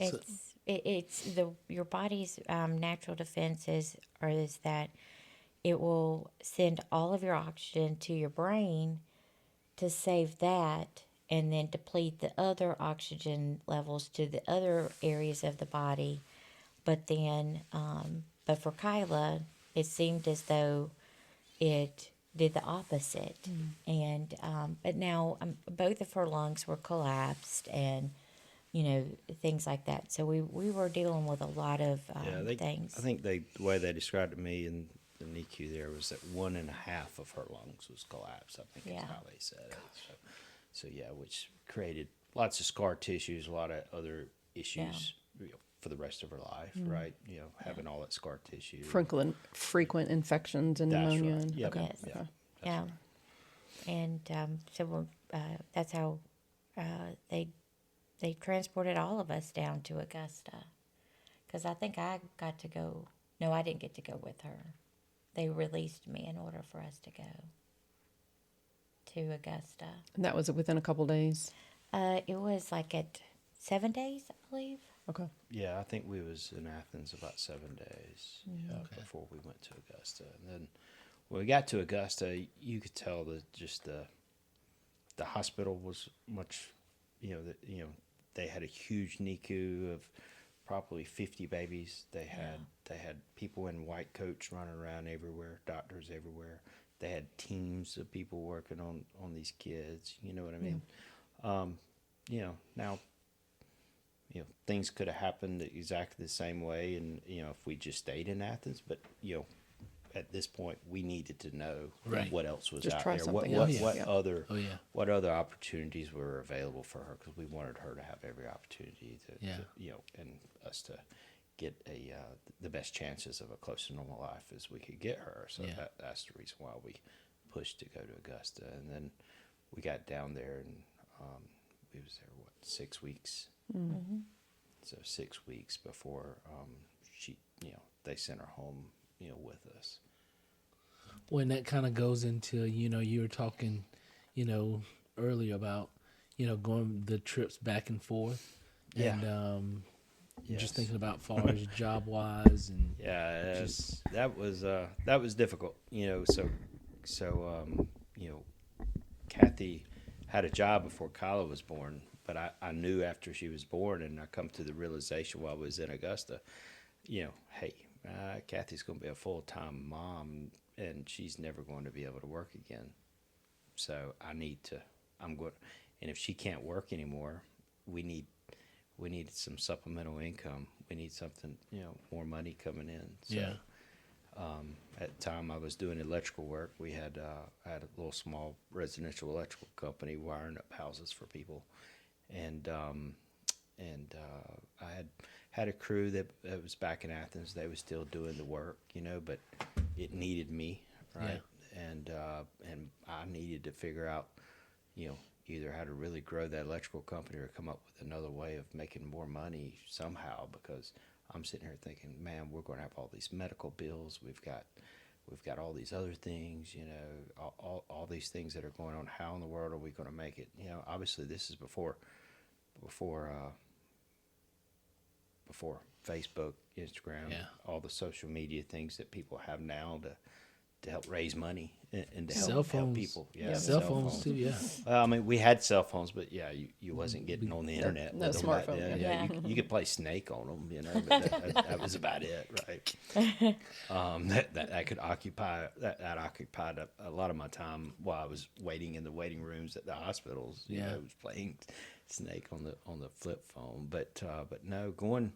Speaker 2: So-
Speaker 4: It's your body's natural defenses is that it will send all of your oxygen to your brain to save that, and then deplete the other oxygen levels to the other areas of the body. But then, but for Kyla, it seemed as though it did the opposite. And but now both of her lungs were collapsed, and things like that. So we were dealing with a lot of things.
Speaker 3: I think the way they described it to me in the NICU there was that 1.5 of her lungs was collapsed. I think is
Speaker 4: Yeah.
Speaker 3: how they said it. So yeah, which created lots of scar tissues, a lot of other issues for the rest of her life, right? Having all that scar tissue.
Speaker 1: Frequent infections and
Speaker 3: That's
Speaker 1: pneumonia.
Speaker 3: right.
Speaker 1: And,
Speaker 3: Yep.
Speaker 1: okay.
Speaker 4: Yes.
Speaker 3: Yeah.
Speaker 1: Okay.
Speaker 3: That's
Speaker 4: Yeah.
Speaker 3: right.
Speaker 4: And so that's how they transported all of us down to Augusta, because I think I got to go. No, I didn't get to go with her. They released me in order for us to go to Augusta.
Speaker 1: And that was within a couple days.
Speaker 4: It was like at 7 days, I believe.
Speaker 1: Okay.
Speaker 3: Yeah, I think we was in Athens about 7 days before we went to Augusta, and then when we got to Augusta, you could tell that just the hospital was much, they had a huge NICU of probably 50 babies. They had people in white coats running around everywhere, doctors everywhere. They had teams of people working on these kids. You know what I mean? Now, things could have happened exactly the same way, and if we just stayed in Athens, but at this point we needed to know
Speaker 2: Right.
Speaker 3: what else was
Speaker 1: Just
Speaker 3: out
Speaker 1: try
Speaker 3: there,
Speaker 1: something
Speaker 3: what
Speaker 1: else.
Speaker 3: what
Speaker 1: Yeah.
Speaker 3: other
Speaker 2: Oh, yeah.
Speaker 3: what other opportunities were available for her, because we wanted her to have every opportunity
Speaker 2: Yeah.
Speaker 3: and us to get the best chances of a close to normal life as we could get her. So
Speaker 2: Yeah.
Speaker 3: that's the reason why we pushed to go to Augusta, and then we got down there, and we was there 6 weeks. So 6 weeks before she, they sent her home, with us.
Speaker 2: When that kind of goes into, you were talking, earlier about, going the trips back and forth.
Speaker 3: Yeah.
Speaker 2: And
Speaker 3: Yes.
Speaker 2: just thinking about far as job wise and
Speaker 3: Yeah,
Speaker 2: just
Speaker 3: that was difficult. Kathy had a job before Kyla was born, but I knew after she was born, and I come to the realization while I was in Augusta, hey, Kathy's going to be a full-time mom, and she's never going to be able to work again. So I'm going, and if she can't work anymore, we need some supplemental income. We need something, more money coming in. So,
Speaker 2: Yeah.
Speaker 3: At the time I was doing electrical work, I had a little small residential electrical company wiring up houses for people, and I had a crew that was back in Athens. They was still doing the work, but it needed me, right? And I needed to figure out, either how to really grow that electrical company or come up with another way of making more money somehow, because I'm sitting here thinking, man, we're going to have all these medical bills. We've got all these other things, all these things that are going on. How in the world are we going to make it? Obviously this is before Facebook, Instagram,
Speaker 2: Yeah.
Speaker 3: all the social media things that people have now to help raise money and to
Speaker 2: Cell
Speaker 3: help
Speaker 2: phones.
Speaker 3: people. Yeah,
Speaker 1: Yeah.
Speaker 2: Cell phones too. Yeah.
Speaker 3: Well, I mean, we had cell phones, but yeah, you wasn't getting on the internet
Speaker 1: no
Speaker 3: with them back
Speaker 1: smartphone,
Speaker 3: then.
Speaker 1: yeah.
Speaker 3: Yeah, you could play Snake on them, but that was about it, right? That could occupy that occupied a lot of my time while I was waiting in the waiting rooms at the hospitals.
Speaker 2: Yeah.
Speaker 3: I was playing Snake on the flip phone, but no, going.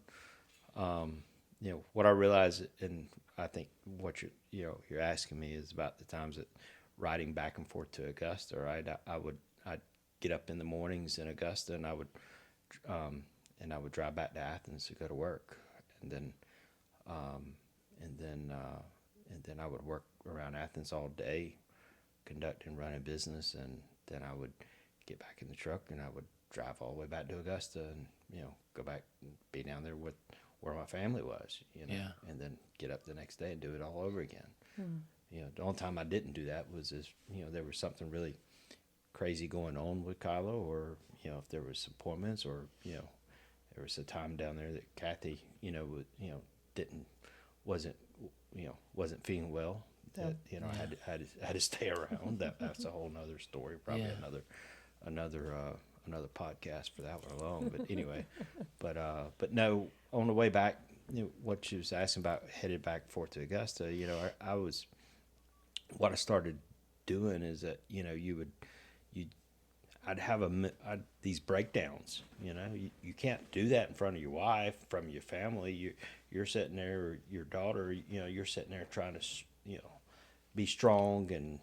Speaker 3: What I realize, and I think what you're asking me is about the times that riding back and forth to Augusta. Right, I'd get up in the mornings in Augusta, and I would drive back to Athens to go to work, and then I would work around Athens all day, conducting, running business, and then I would get back in the truck and I would drive all the way back to Augusta, and go back and be down there with where my family was,
Speaker 2: Yeah.
Speaker 3: and then get up the next day and do it all over again. The only time I didn't do that was there was something really crazy going on with Kyla, or if there was appointments, or there was a time down there that Kathy didn't wasn't wasn't feeling well, that I had to stay around. That's a whole nother story, probably
Speaker 2: Yeah.
Speaker 3: another podcast for that one alone. But anyway, but no, on the way back, what she was asking about headed back and forth to Augusta, I was, what I started doing is that I'd have these breakdowns. You can't do that in front of your wife, from your family. You're sitting there, or your daughter. You're sitting there trying to be strong, and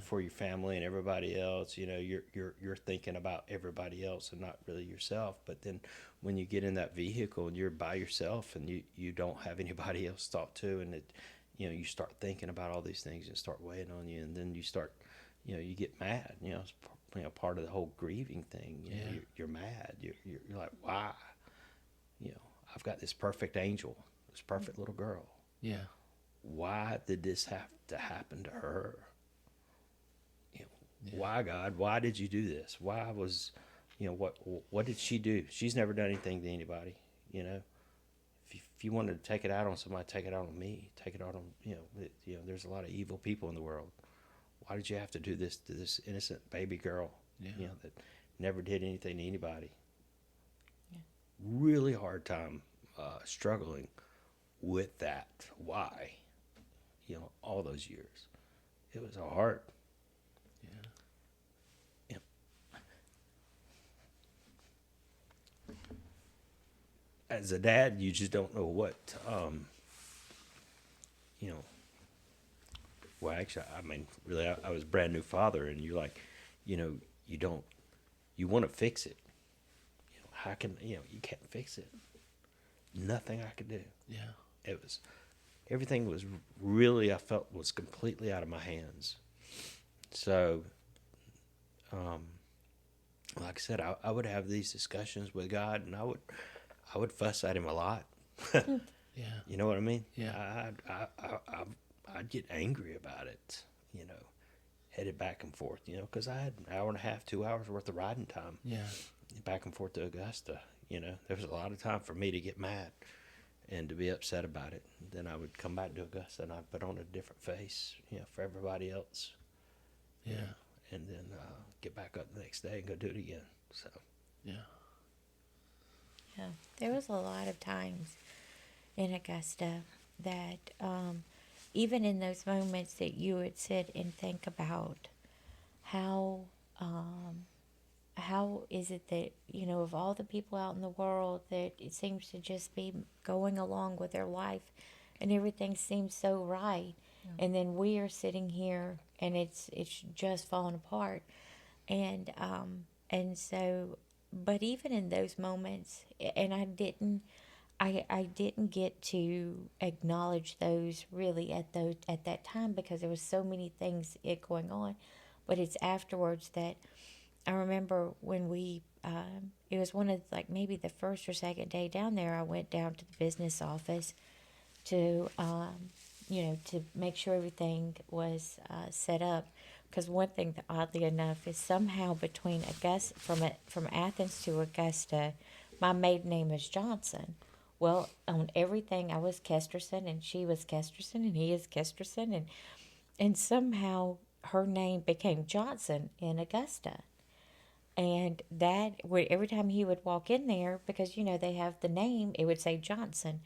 Speaker 3: for your family and everybody else. You're thinking about everybody else and not really yourself. But then when you get in that vehicle and you're by yourself and you don't have anybody else to talk to, and you start thinking about all these things and start weighing on you, and then you start you get mad. It's part of the whole grieving thing. You're mad. You're like, why? I've got this perfect angel, this perfect little girl.
Speaker 2: Yeah.
Speaker 3: Why did this have to happen to her? Why, God? Why did you do this? Why was, what did she do? She's never done anything to anybody. If you wanted to take it out on somebody, take it out on me. Take it out on there's a lot of evil people in the world. Why did you have to do this to this innocent baby girl? That never did anything to anybody.
Speaker 4: Yeah.
Speaker 3: Really hard time struggling with that. Why? All those years, it was hard. Yeah. As a dad, you just don't know what. Well, actually, I mean, really, I was a brand new father, and you're like, you don't, you want to fix it. How can you can't fix it. Nothing I could do.
Speaker 2: Yeah.
Speaker 3: It was, everything was really, I felt, was completely out of my hands. So, like I said, I would have these discussions with God, and I would fuss at him a lot.
Speaker 2: Yeah.
Speaker 3: You know what I mean?
Speaker 2: Yeah.
Speaker 3: I'd get angry about it, headed back and forth, because I had an hour and a half, 2 hours worth of riding time.
Speaker 2: Yeah.
Speaker 3: Back and forth to Augusta. There was a lot of time for me to get mad and to be upset about it. Then I would come back to Augusta and I'd put on a different face, for everybody else.
Speaker 2: Yeah.
Speaker 3: And then get back up the next day and go do it again. So.
Speaker 2: Yeah.
Speaker 4: Yeah, there was a lot of times in Augusta that even in those moments that you would sit and think about how is it that, of all the people out in the world, that it seems to just be going along with their life and everything seems so right. Yeah. And then we are sitting here and it's just falling apart. And so, but even in those moments, and I didn't get to acknowledge those really at that time because there was so many things going on. But it's afterwards that I remember when it was one of maybe the first or second day down there. I went down to the business office to to make sure everything was set up. Because one thing that oddly enough is somehow between Augusta from Athens to Augusta, my maiden name is Johnson. Well, on everything I was Kesterson and she was Kesterson and he is Kesterson and somehow her name became Johnson in Augusta. And that would, every time he would walk in there, because they have the name, it would say Johnson,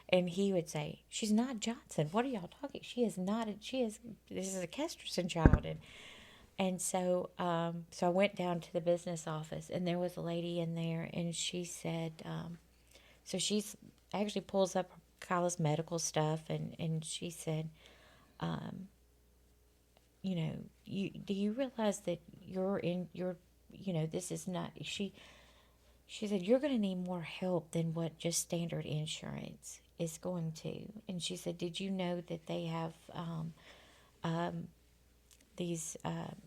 Speaker 4: and he would say, "She's not Johnson. What are y'all talking? She is not. She is. This is a Kesterson child." And so, so I went down to the business office, and there was a lady in there, and she said, so she's actually pulls up Kyla's medical stuff, and she said, do you realize that this is not she. She said, "You're going to need more help than what just standard insurance is going to." And she said, "Did you know that they have these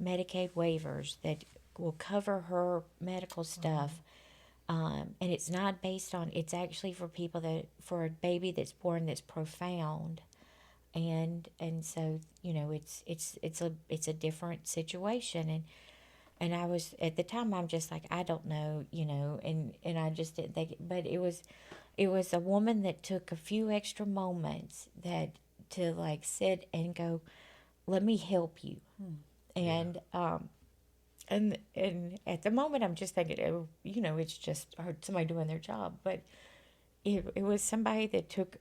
Speaker 4: Medicaid waivers that will cover her medical stuff?" And it's not based on, it's actually for people for a baby that's born that's profound. And so, it's a different situation. And I was, at the time, I'm just like, I don't know, and I just didn't think it, but it was a woman that took a few extra moments that to like sit and go, "Let me help you." And and at the moment I'm just thinking, oh, it's just somebody doing their job, but it was somebody that took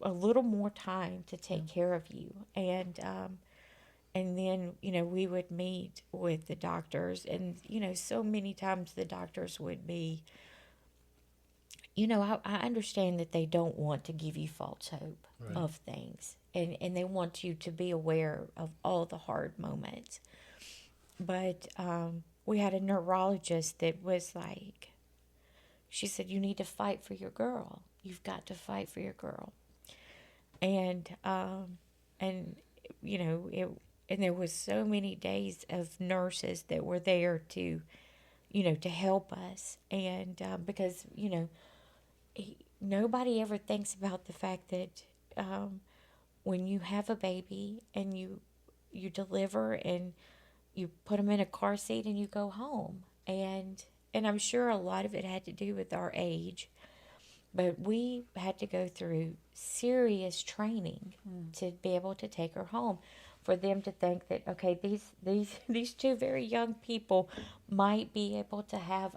Speaker 4: a little more time to take care of you. And then, we would meet with the doctors, and, so many times the doctors would be, I understand that they don't want to give you false hope
Speaker 2: Right.
Speaker 4: of things, and they want you to be aware of all the hard moments. But we had a neurologist that was like, she said, "You need to fight for your girl. You've got to fight for your girl." And it, and there was so many days of nurses that were there to to help us. And because nobody ever thinks about the fact that when you have a baby and you deliver and you put them in a car seat and you go home. And I'm sure a lot of it had to do with our age, but we had to go through serious training to be able to take her home. For them to think that, okay, these two very young people might be able to have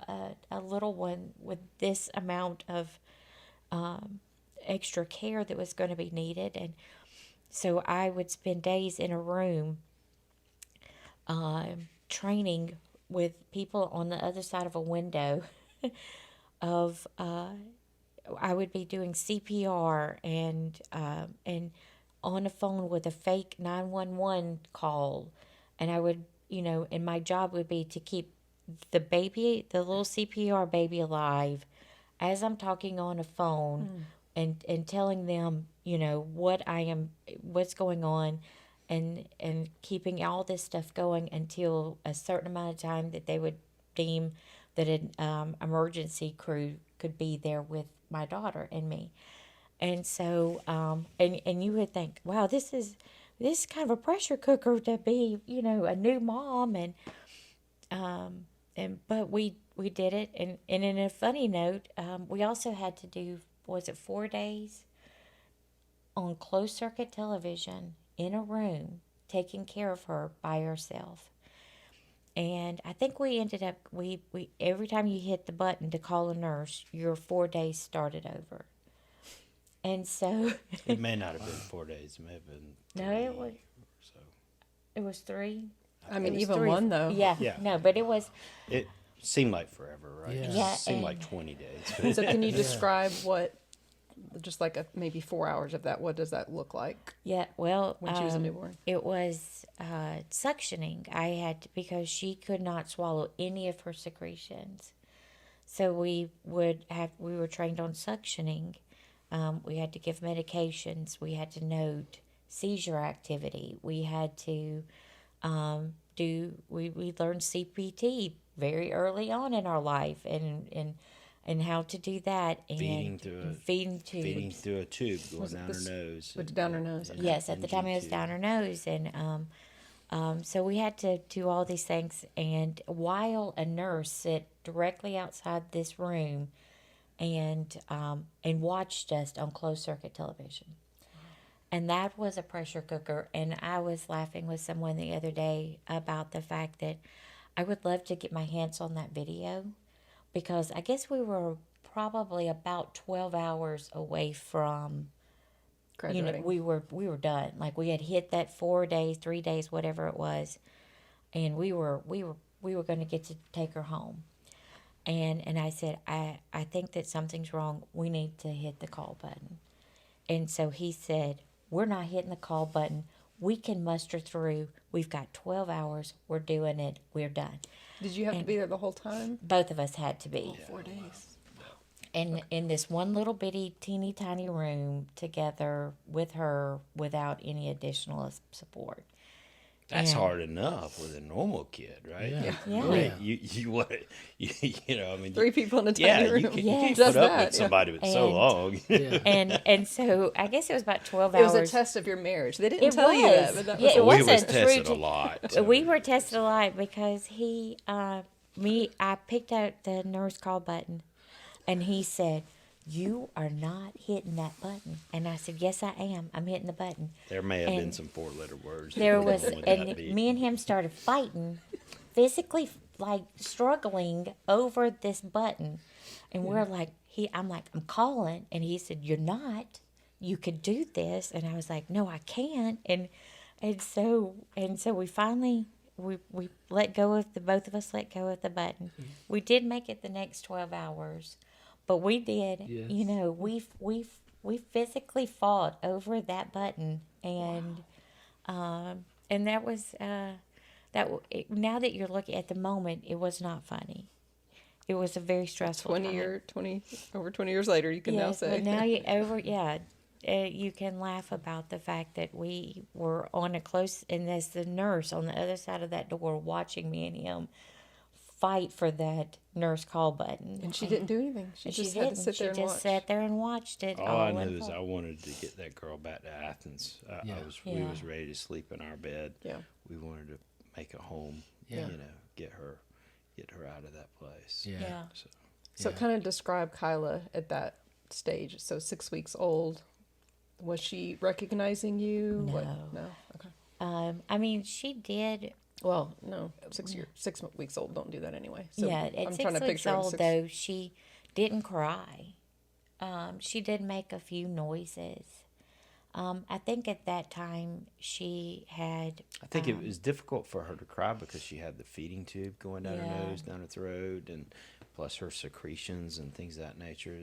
Speaker 4: a little one with this amount of extra care that was going to be needed. And so I would spend days in a room training with people on the other side of a window of I would be doing CPR and on the phone with a fake 911 call, and I would and my job would be to keep the little CPR baby alive as I'm talking on a phone and telling them what's going on, and keeping all this stuff going until a certain amount of time that they would deem that an emergency crew could be there with my daughter and me. And so and you would think, wow, this is kind of a pressure cooker to be a new mom. But we did it. And in a funny note, we also had to do, was it 4 days on closed circuit television in a room taking care of her by herself. And I think we ended up, we every time you hit the button to call a nurse, your 4 days started over. And so
Speaker 3: It may not have been 4 days. It may have been
Speaker 4: No,
Speaker 3: three
Speaker 4: it was-
Speaker 3: or so.
Speaker 4: it was 3.
Speaker 1: I
Speaker 4: It
Speaker 1: mean,
Speaker 4: was
Speaker 1: even
Speaker 4: 3.
Speaker 1: one though.
Speaker 4: Yeah,
Speaker 3: Yeah.
Speaker 4: no, but it was,
Speaker 3: It seemed like forever, right?
Speaker 2: Yeah.
Speaker 3: It
Speaker 4: Yeah,
Speaker 3: seemed like
Speaker 4: and-
Speaker 3: 20 days.
Speaker 1: So can you
Speaker 2: Yeah.
Speaker 1: describe what, just like maybe 4 hours of that? What does that look like
Speaker 4: yeah, well,
Speaker 1: when she was a newborn?
Speaker 4: it was suctioning. I had because she could not swallow any of her secretions. So we were trained on suctioning. We had to give medications. We had to note seizure activity. We had to we learned CPT very early on in our life, and how to do that, and
Speaker 3: Feeding through a-
Speaker 4: feeding tubes.
Speaker 3: Feeding through a tube going
Speaker 1: Was it
Speaker 3: down
Speaker 1: this-
Speaker 3: her nose.
Speaker 1: was it down her nose? Okay.
Speaker 4: Yes, at the time it was
Speaker 3: NG
Speaker 4: down her nose, and so we had to do all these things. And while a nurse sat directly outside this room, and watched us on closed circuit television, And that was a pressure cooker. And I was laughing with someone the other day about the fact that I would love to get my hands on that video because I guess we were probably about 12 hours away from,
Speaker 1: Graduating.
Speaker 4: we were done. Like we had hit that 4 days, 3 days, whatever it was, and we were going to get to take her home. And I said, I think that something's wrong. We need to hit the call button. And so he said, we're not hitting the call button. We can muster through. We've got 12 hours. We're doing it. We're done.
Speaker 1: Did you have to
Speaker 4: And
Speaker 1: be there the whole time?
Speaker 4: both of us had to be.
Speaker 1: 4 days.
Speaker 4: And in this one little bitty, teeny tiny room together with her without any additional support.
Speaker 3: That's
Speaker 4: And-
Speaker 3: hard enough with a normal kid, right?
Speaker 2: Yeah.
Speaker 4: Yeah.
Speaker 3: I mean, you what you know, I mean,
Speaker 1: 3 people in a tiny
Speaker 3: yeah,
Speaker 1: room.
Speaker 3: you can
Speaker 4: Yes.
Speaker 3: put
Speaker 1: Does
Speaker 3: up
Speaker 1: that,
Speaker 3: with somebody with so
Speaker 4: And-
Speaker 3: long.
Speaker 2: Yeah.
Speaker 4: And so I guess it was about 12
Speaker 1: It was
Speaker 4: hours.
Speaker 1: a test of your marriage. They didn't
Speaker 4: It
Speaker 1: tell you that,
Speaker 4: was.
Speaker 1: but that
Speaker 4: Yeah,
Speaker 1: was
Speaker 4: it
Speaker 3: we
Speaker 4: was
Speaker 3: was
Speaker 4: a
Speaker 3: tested
Speaker 4: true-
Speaker 3: a lot.
Speaker 4: We were tested a lot because I picked out the nurse call button and he said, "You are not hitting that button." And I said, "Yes, I am. I'm hitting the button."
Speaker 3: There may have been
Speaker 4: and
Speaker 3: some 4-letter words.
Speaker 4: There
Speaker 3: that
Speaker 4: was,
Speaker 3: would
Speaker 4: and
Speaker 3: not be-
Speaker 4: me and him started fighting, physically like struggling over this button. And we're like, I'm like, "I'm calling." And he said, "You're not. You could do this." And I was like, "No, I can't." And so we finally we let go of both of us let go of the button. We did make it the next 12 hours, but we did.
Speaker 2: Yes.
Speaker 4: You know, we physically fought over that button, and that was now that you're looking at the moment, it was not funny. It was a very stressful
Speaker 1: 20
Speaker 4: time.
Speaker 1: year 20 over 20 years later, you can now
Speaker 4: Yes,
Speaker 1: say.
Speaker 4: but now you can laugh about the fact that we were on a close, and there's the nurse on the other side of that door watching me and him fight for that nurse call button.
Speaker 1: And she didn't do anything. She
Speaker 4: And
Speaker 1: just
Speaker 4: she
Speaker 1: had to
Speaker 4: didn't.
Speaker 1: sit there
Speaker 4: She
Speaker 1: and
Speaker 4: just
Speaker 1: watch.
Speaker 4: sat there and watched it.
Speaker 3: all I
Speaker 4: unfold.
Speaker 3: knew is I wanted to get that girl back to Athens. We
Speaker 4: Yeah.
Speaker 3: was ready to sleep in our bed.
Speaker 1: Yeah.
Speaker 3: We wanted to make a home.
Speaker 2: Yeah.
Speaker 3: You know, get her out of that place.
Speaker 2: Yeah.
Speaker 4: Yeah.
Speaker 3: So,
Speaker 1: So
Speaker 2: Yeah.
Speaker 1: kind of describe Kyla at that stage. So 6 weeks old. Was she recognizing you?
Speaker 4: No.
Speaker 1: No. Okay.
Speaker 4: I mean, she did.
Speaker 1: Well, no. 6 weeks old. Don't do that anyway. So
Speaker 4: Yeah, at
Speaker 1: I'm
Speaker 4: 6
Speaker 1: trying to
Speaker 4: weeks
Speaker 1: picture him
Speaker 4: old,
Speaker 1: six-
Speaker 4: though, she didn't cry. She did make a few noises. I think at that time she had.
Speaker 3: I think it was difficult for her to cry because she had the feeding tube going down
Speaker 4: Yeah.
Speaker 3: her nose, down her throat, and plus her secretions and things of that nature.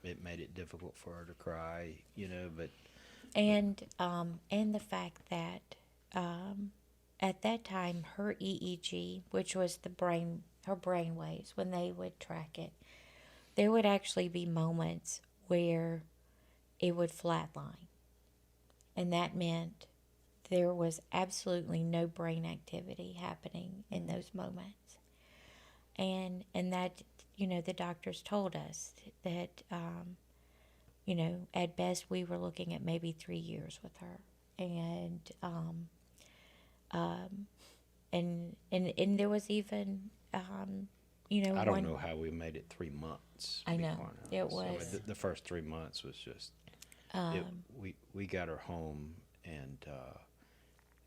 Speaker 3: It made it difficult for her to cry, you know. But
Speaker 4: And the fact that at that time her EEG, which was her brain waves, when they would track it, there would actually be moments where it would flatline, and that meant there was absolutely no brain activity happening in those moments, and that the doctors told us that. At best we were looking at maybe 3 years with her, and there was even,
Speaker 3: I don't know how we made it 3 months. to
Speaker 4: I
Speaker 3: be
Speaker 4: know.
Speaker 3: quite
Speaker 4: It
Speaker 3: honest. I mean,
Speaker 4: was,
Speaker 3: the first 3 months was just. We got her home, and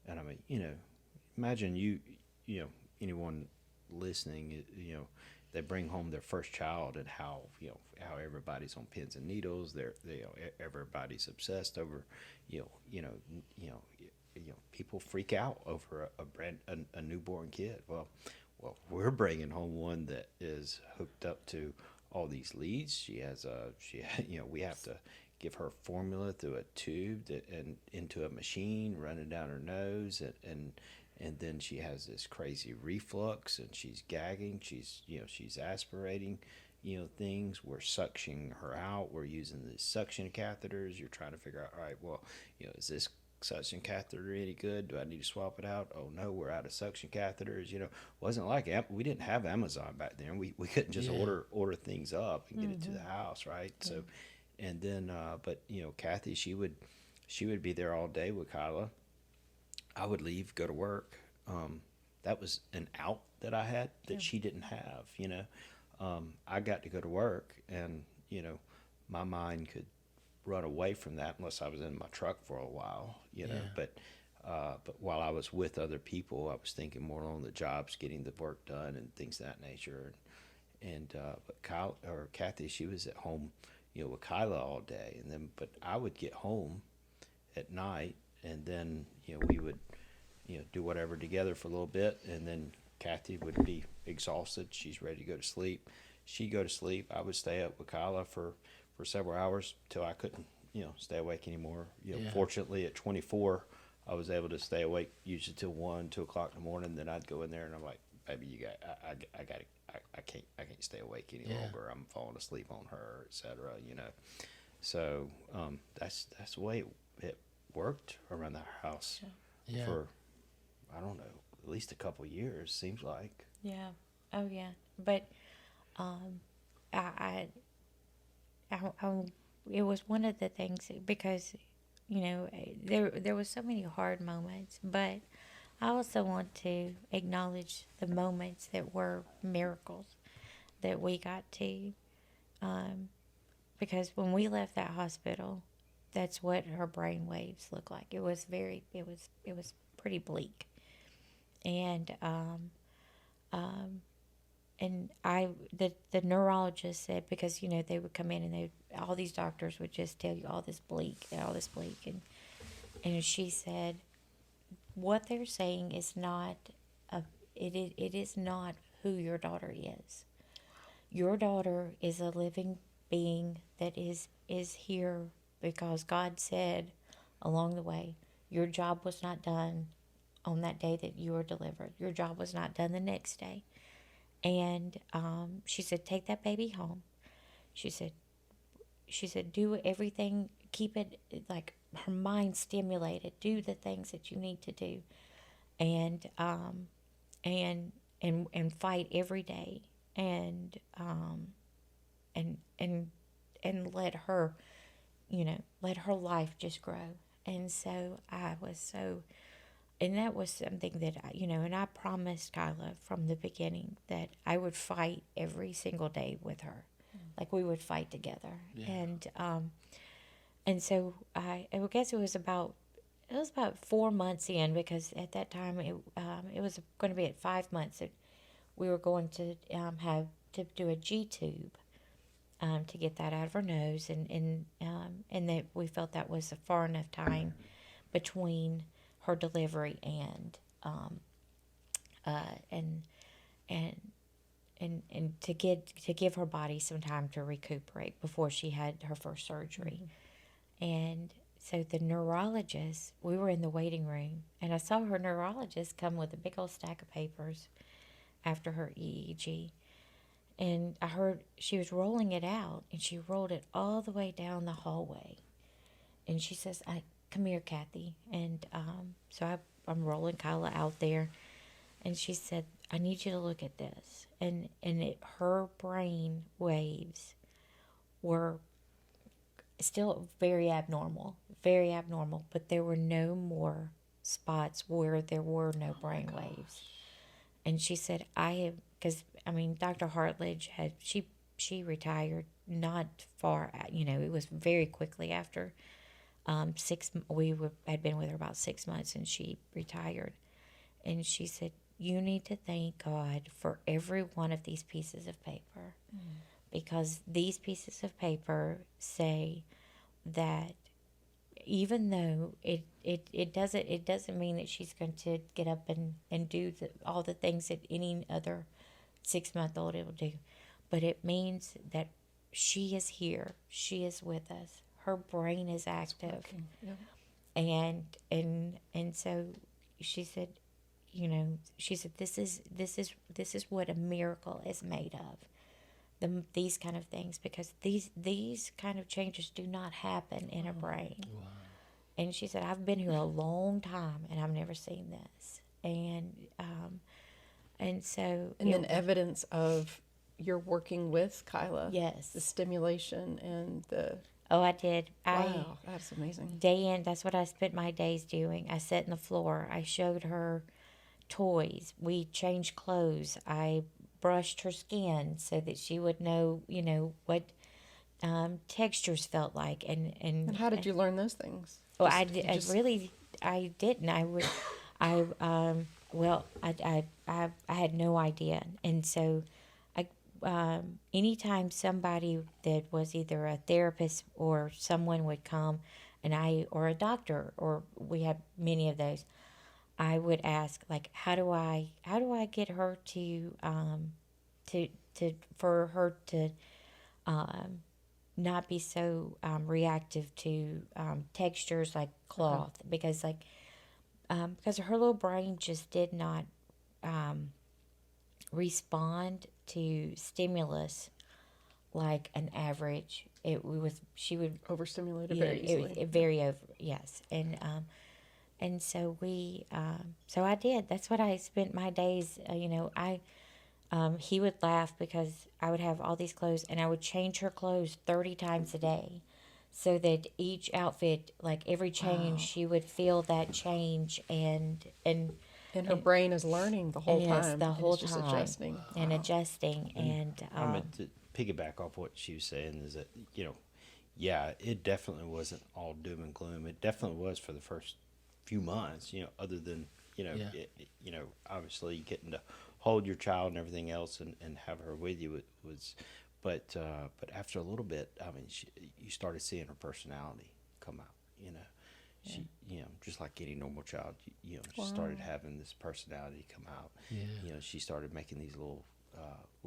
Speaker 3: I mean, imagine you know, anyone listening, they bring home their first child, and how everybody's on pins and needles. Everybody's obsessed over, people freak out over a newborn kid. Well, we're bringing home one that is hooked up to all these leads. She has we have to give her formula through a tube and into a machine running down her nose, and then she has this crazy reflux, and she's gagging. She's aspirating, things. We're suctioning her out. We're using these suction catheters. You're trying to figure out, all right, well, is this suction catheter any good? Do I need to swap it out? Oh no, we're out of suction catheters. Wasn't like we didn't have Amazon back then. We couldn't just order things up and get it to the house, right? So, and then but Kathy, she would be there all day with Kyla. I would leave, go to work. That was an out that I had that she didn't have. I got to go to work, and my mind could run away from that unless I was in my truck for a while, you know.
Speaker 2: Yeah.
Speaker 3: But while I was with other people, I was thinking more on the jobs, getting the work done, and things of that nature. And but Kyle or Kathy, she was at home, you know, with Kyla all day, and then but I would get home at night, and then you know we would do whatever together for a little bit, and then Kathy would be exhausted. She's ready to go to sleep. She'd go to sleep. I would stay up with Kyla for several hours till I couldn't stay awake anymore.
Speaker 2: Yeah.
Speaker 3: Fortunately at 24, I was able to stay awake usually till 1, 2 o'clock in the morning. Then I'd go in there and I'm like, baby, you got I got I can't stay awake any longer. I'm falling asleep on her, etc. So that's the way it worked around the house
Speaker 2: Yeah.
Speaker 3: for I don't know, at least a couple years, seems like.
Speaker 4: Yeah. Oh yeah. But um, I, it was one of the things because there was so many hard moments, but I also want to acknowledge the moments that were miracles that we got to, um, because when we left that hospital, that's what her brain waves looked like. It was pretty bleak, and and the neurologist said, because they would come in and all these doctors would just tell you all this bleak and all this bleak, and she said what they're saying is not it is not who your daughter is. Your daughter is a living being that is here because God said along the way, your job was not done on that day that you were delivered. Your job was not done the next day. And she said, take that baby home. She said, do everything, keep it like her mind stimulated. Do the things that you need to do, and and and fight every day, and and and and let her life just grow. And so I was so, and that was something that and I promised Kyla from the beginning that I would fight every single day with her, like we would fight together.
Speaker 2: Yeah.
Speaker 4: And so I guess it was about 4 months in, because at that time it was going to be at 5 months that we were going to have to do a G tube to get that out of her nose, and that we felt that was a far enough time between her delivery and and to give her body some time to recuperate before she had her first surgery. And so the neurologist, we were in the waiting room, and I saw her neurologist come with a big old stack of papers after her EEG. And I heard she was rolling it out, and she rolled it all the way down the hallway. And she says, come here, Kathy. And so I'm rolling Kyla out there. And she said, I need you to look at this. And her brain waves were still very abnormal, but there were no more spots where there were no brain waves. And she said, because Dr. Hartledge she retired not far, it was very quickly after had been with her about 6 months, and she retired. And she said, you need to thank God for every one of these pieces of paper, because these pieces of paper say that even though it doesn't mean that she's going to get up and do all the things that any other 6-month-old will do, but it means that she is here, she is with us, her brain is active.
Speaker 1: Yeah.
Speaker 4: And so she said, this is what a miracle is made of. These kind of things, because these kind of changes do not happen in a brain.
Speaker 2: Wow.
Speaker 4: And she said, I've been here a long time and I've never seen this. And so
Speaker 1: And then evidence of you're working with Kyla.
Speaker 4: Yes.
Speaker 1: The stimulation and the
Speaker 4: Oh, I did.
Speaker 1: wow, that's amazing.
Speaker 4: That's what I spent my days doing. I sat on the floor. I showed her toys. We changed clothes. I brushed her skin so that she would know, what textures felt like,
Speaker 1: And how did you learn those things?
Speaker 4: well,
Speaker 1: Just,
Speaker 4: I,
Speaker 1: you just
Speaker 4: really, I didn't. I, well, I had no idea. And so anytime somebody that was either a therapist or someone would come or a doctor, or we had many of those, I would ask, like, how do I get her to, for her to, not be so reactive to textures like cloth, because her little brain just did not respond to stimulus like an average. It was she would
Speaker 1: overstimulated very easily.
Speaker 4: very over, yes. And so so I did. That's what I spent my days. He would laugh because I would have all these clothes and I would change her clothes 30 times a day, so that each outfit, like every change,
Speaker 1: Wow.
Speaker 4: she would feel that change
Speaker 1: And her brain is learning the whole
Speaker 4: yes,
Speaker 1: time,
Speaker 4: the
Speaker 1: and
Speaker 4: whole
Speaker 1: it's just
Speaker 4: time,
Speaker 1: adjusting.
Speaker 4: and
Speaker 1: Wow.
Speaker 4: adjusting. And
Speaker 3: I'm going to piggyback off what she was saying is that, yeah, it definitely wasn't all doom and gloom. It definitely was for the first few months, other than,
Speaker 2: Yeah.
Speaker 3: obviously getting to hold your child and everything else, and have her with you was, but after a little bit, I mean, you started seeing her personality come out, she, just like any normal child, she started having this personality come out.
Speaker 2: Yeah.
Speaker 3: She started making these little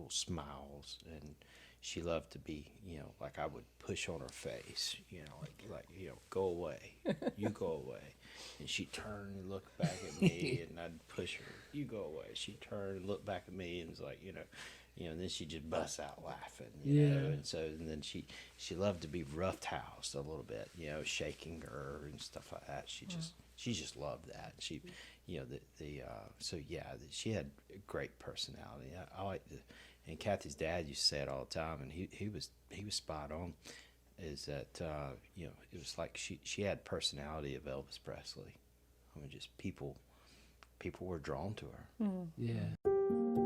Speaker 3: smiles, and she loved to be, like I would push on her face, go away, you go away, and she'd turn and look back at me, and I'd push her, you go away. She'd turn and look back at me, and it's like, and then she just busts out laughing, and then she loved to be rough-housed a little bit, shaking her and stuff like that. She just loved that. She, so yeah, she had a great personality. I like the, and Kathy's dad used to say it all the time, and he was spot on. Is that it was like she had personality of Elvis Presley. I mean, just people were drawn to her.
Speaker 2: Yeah.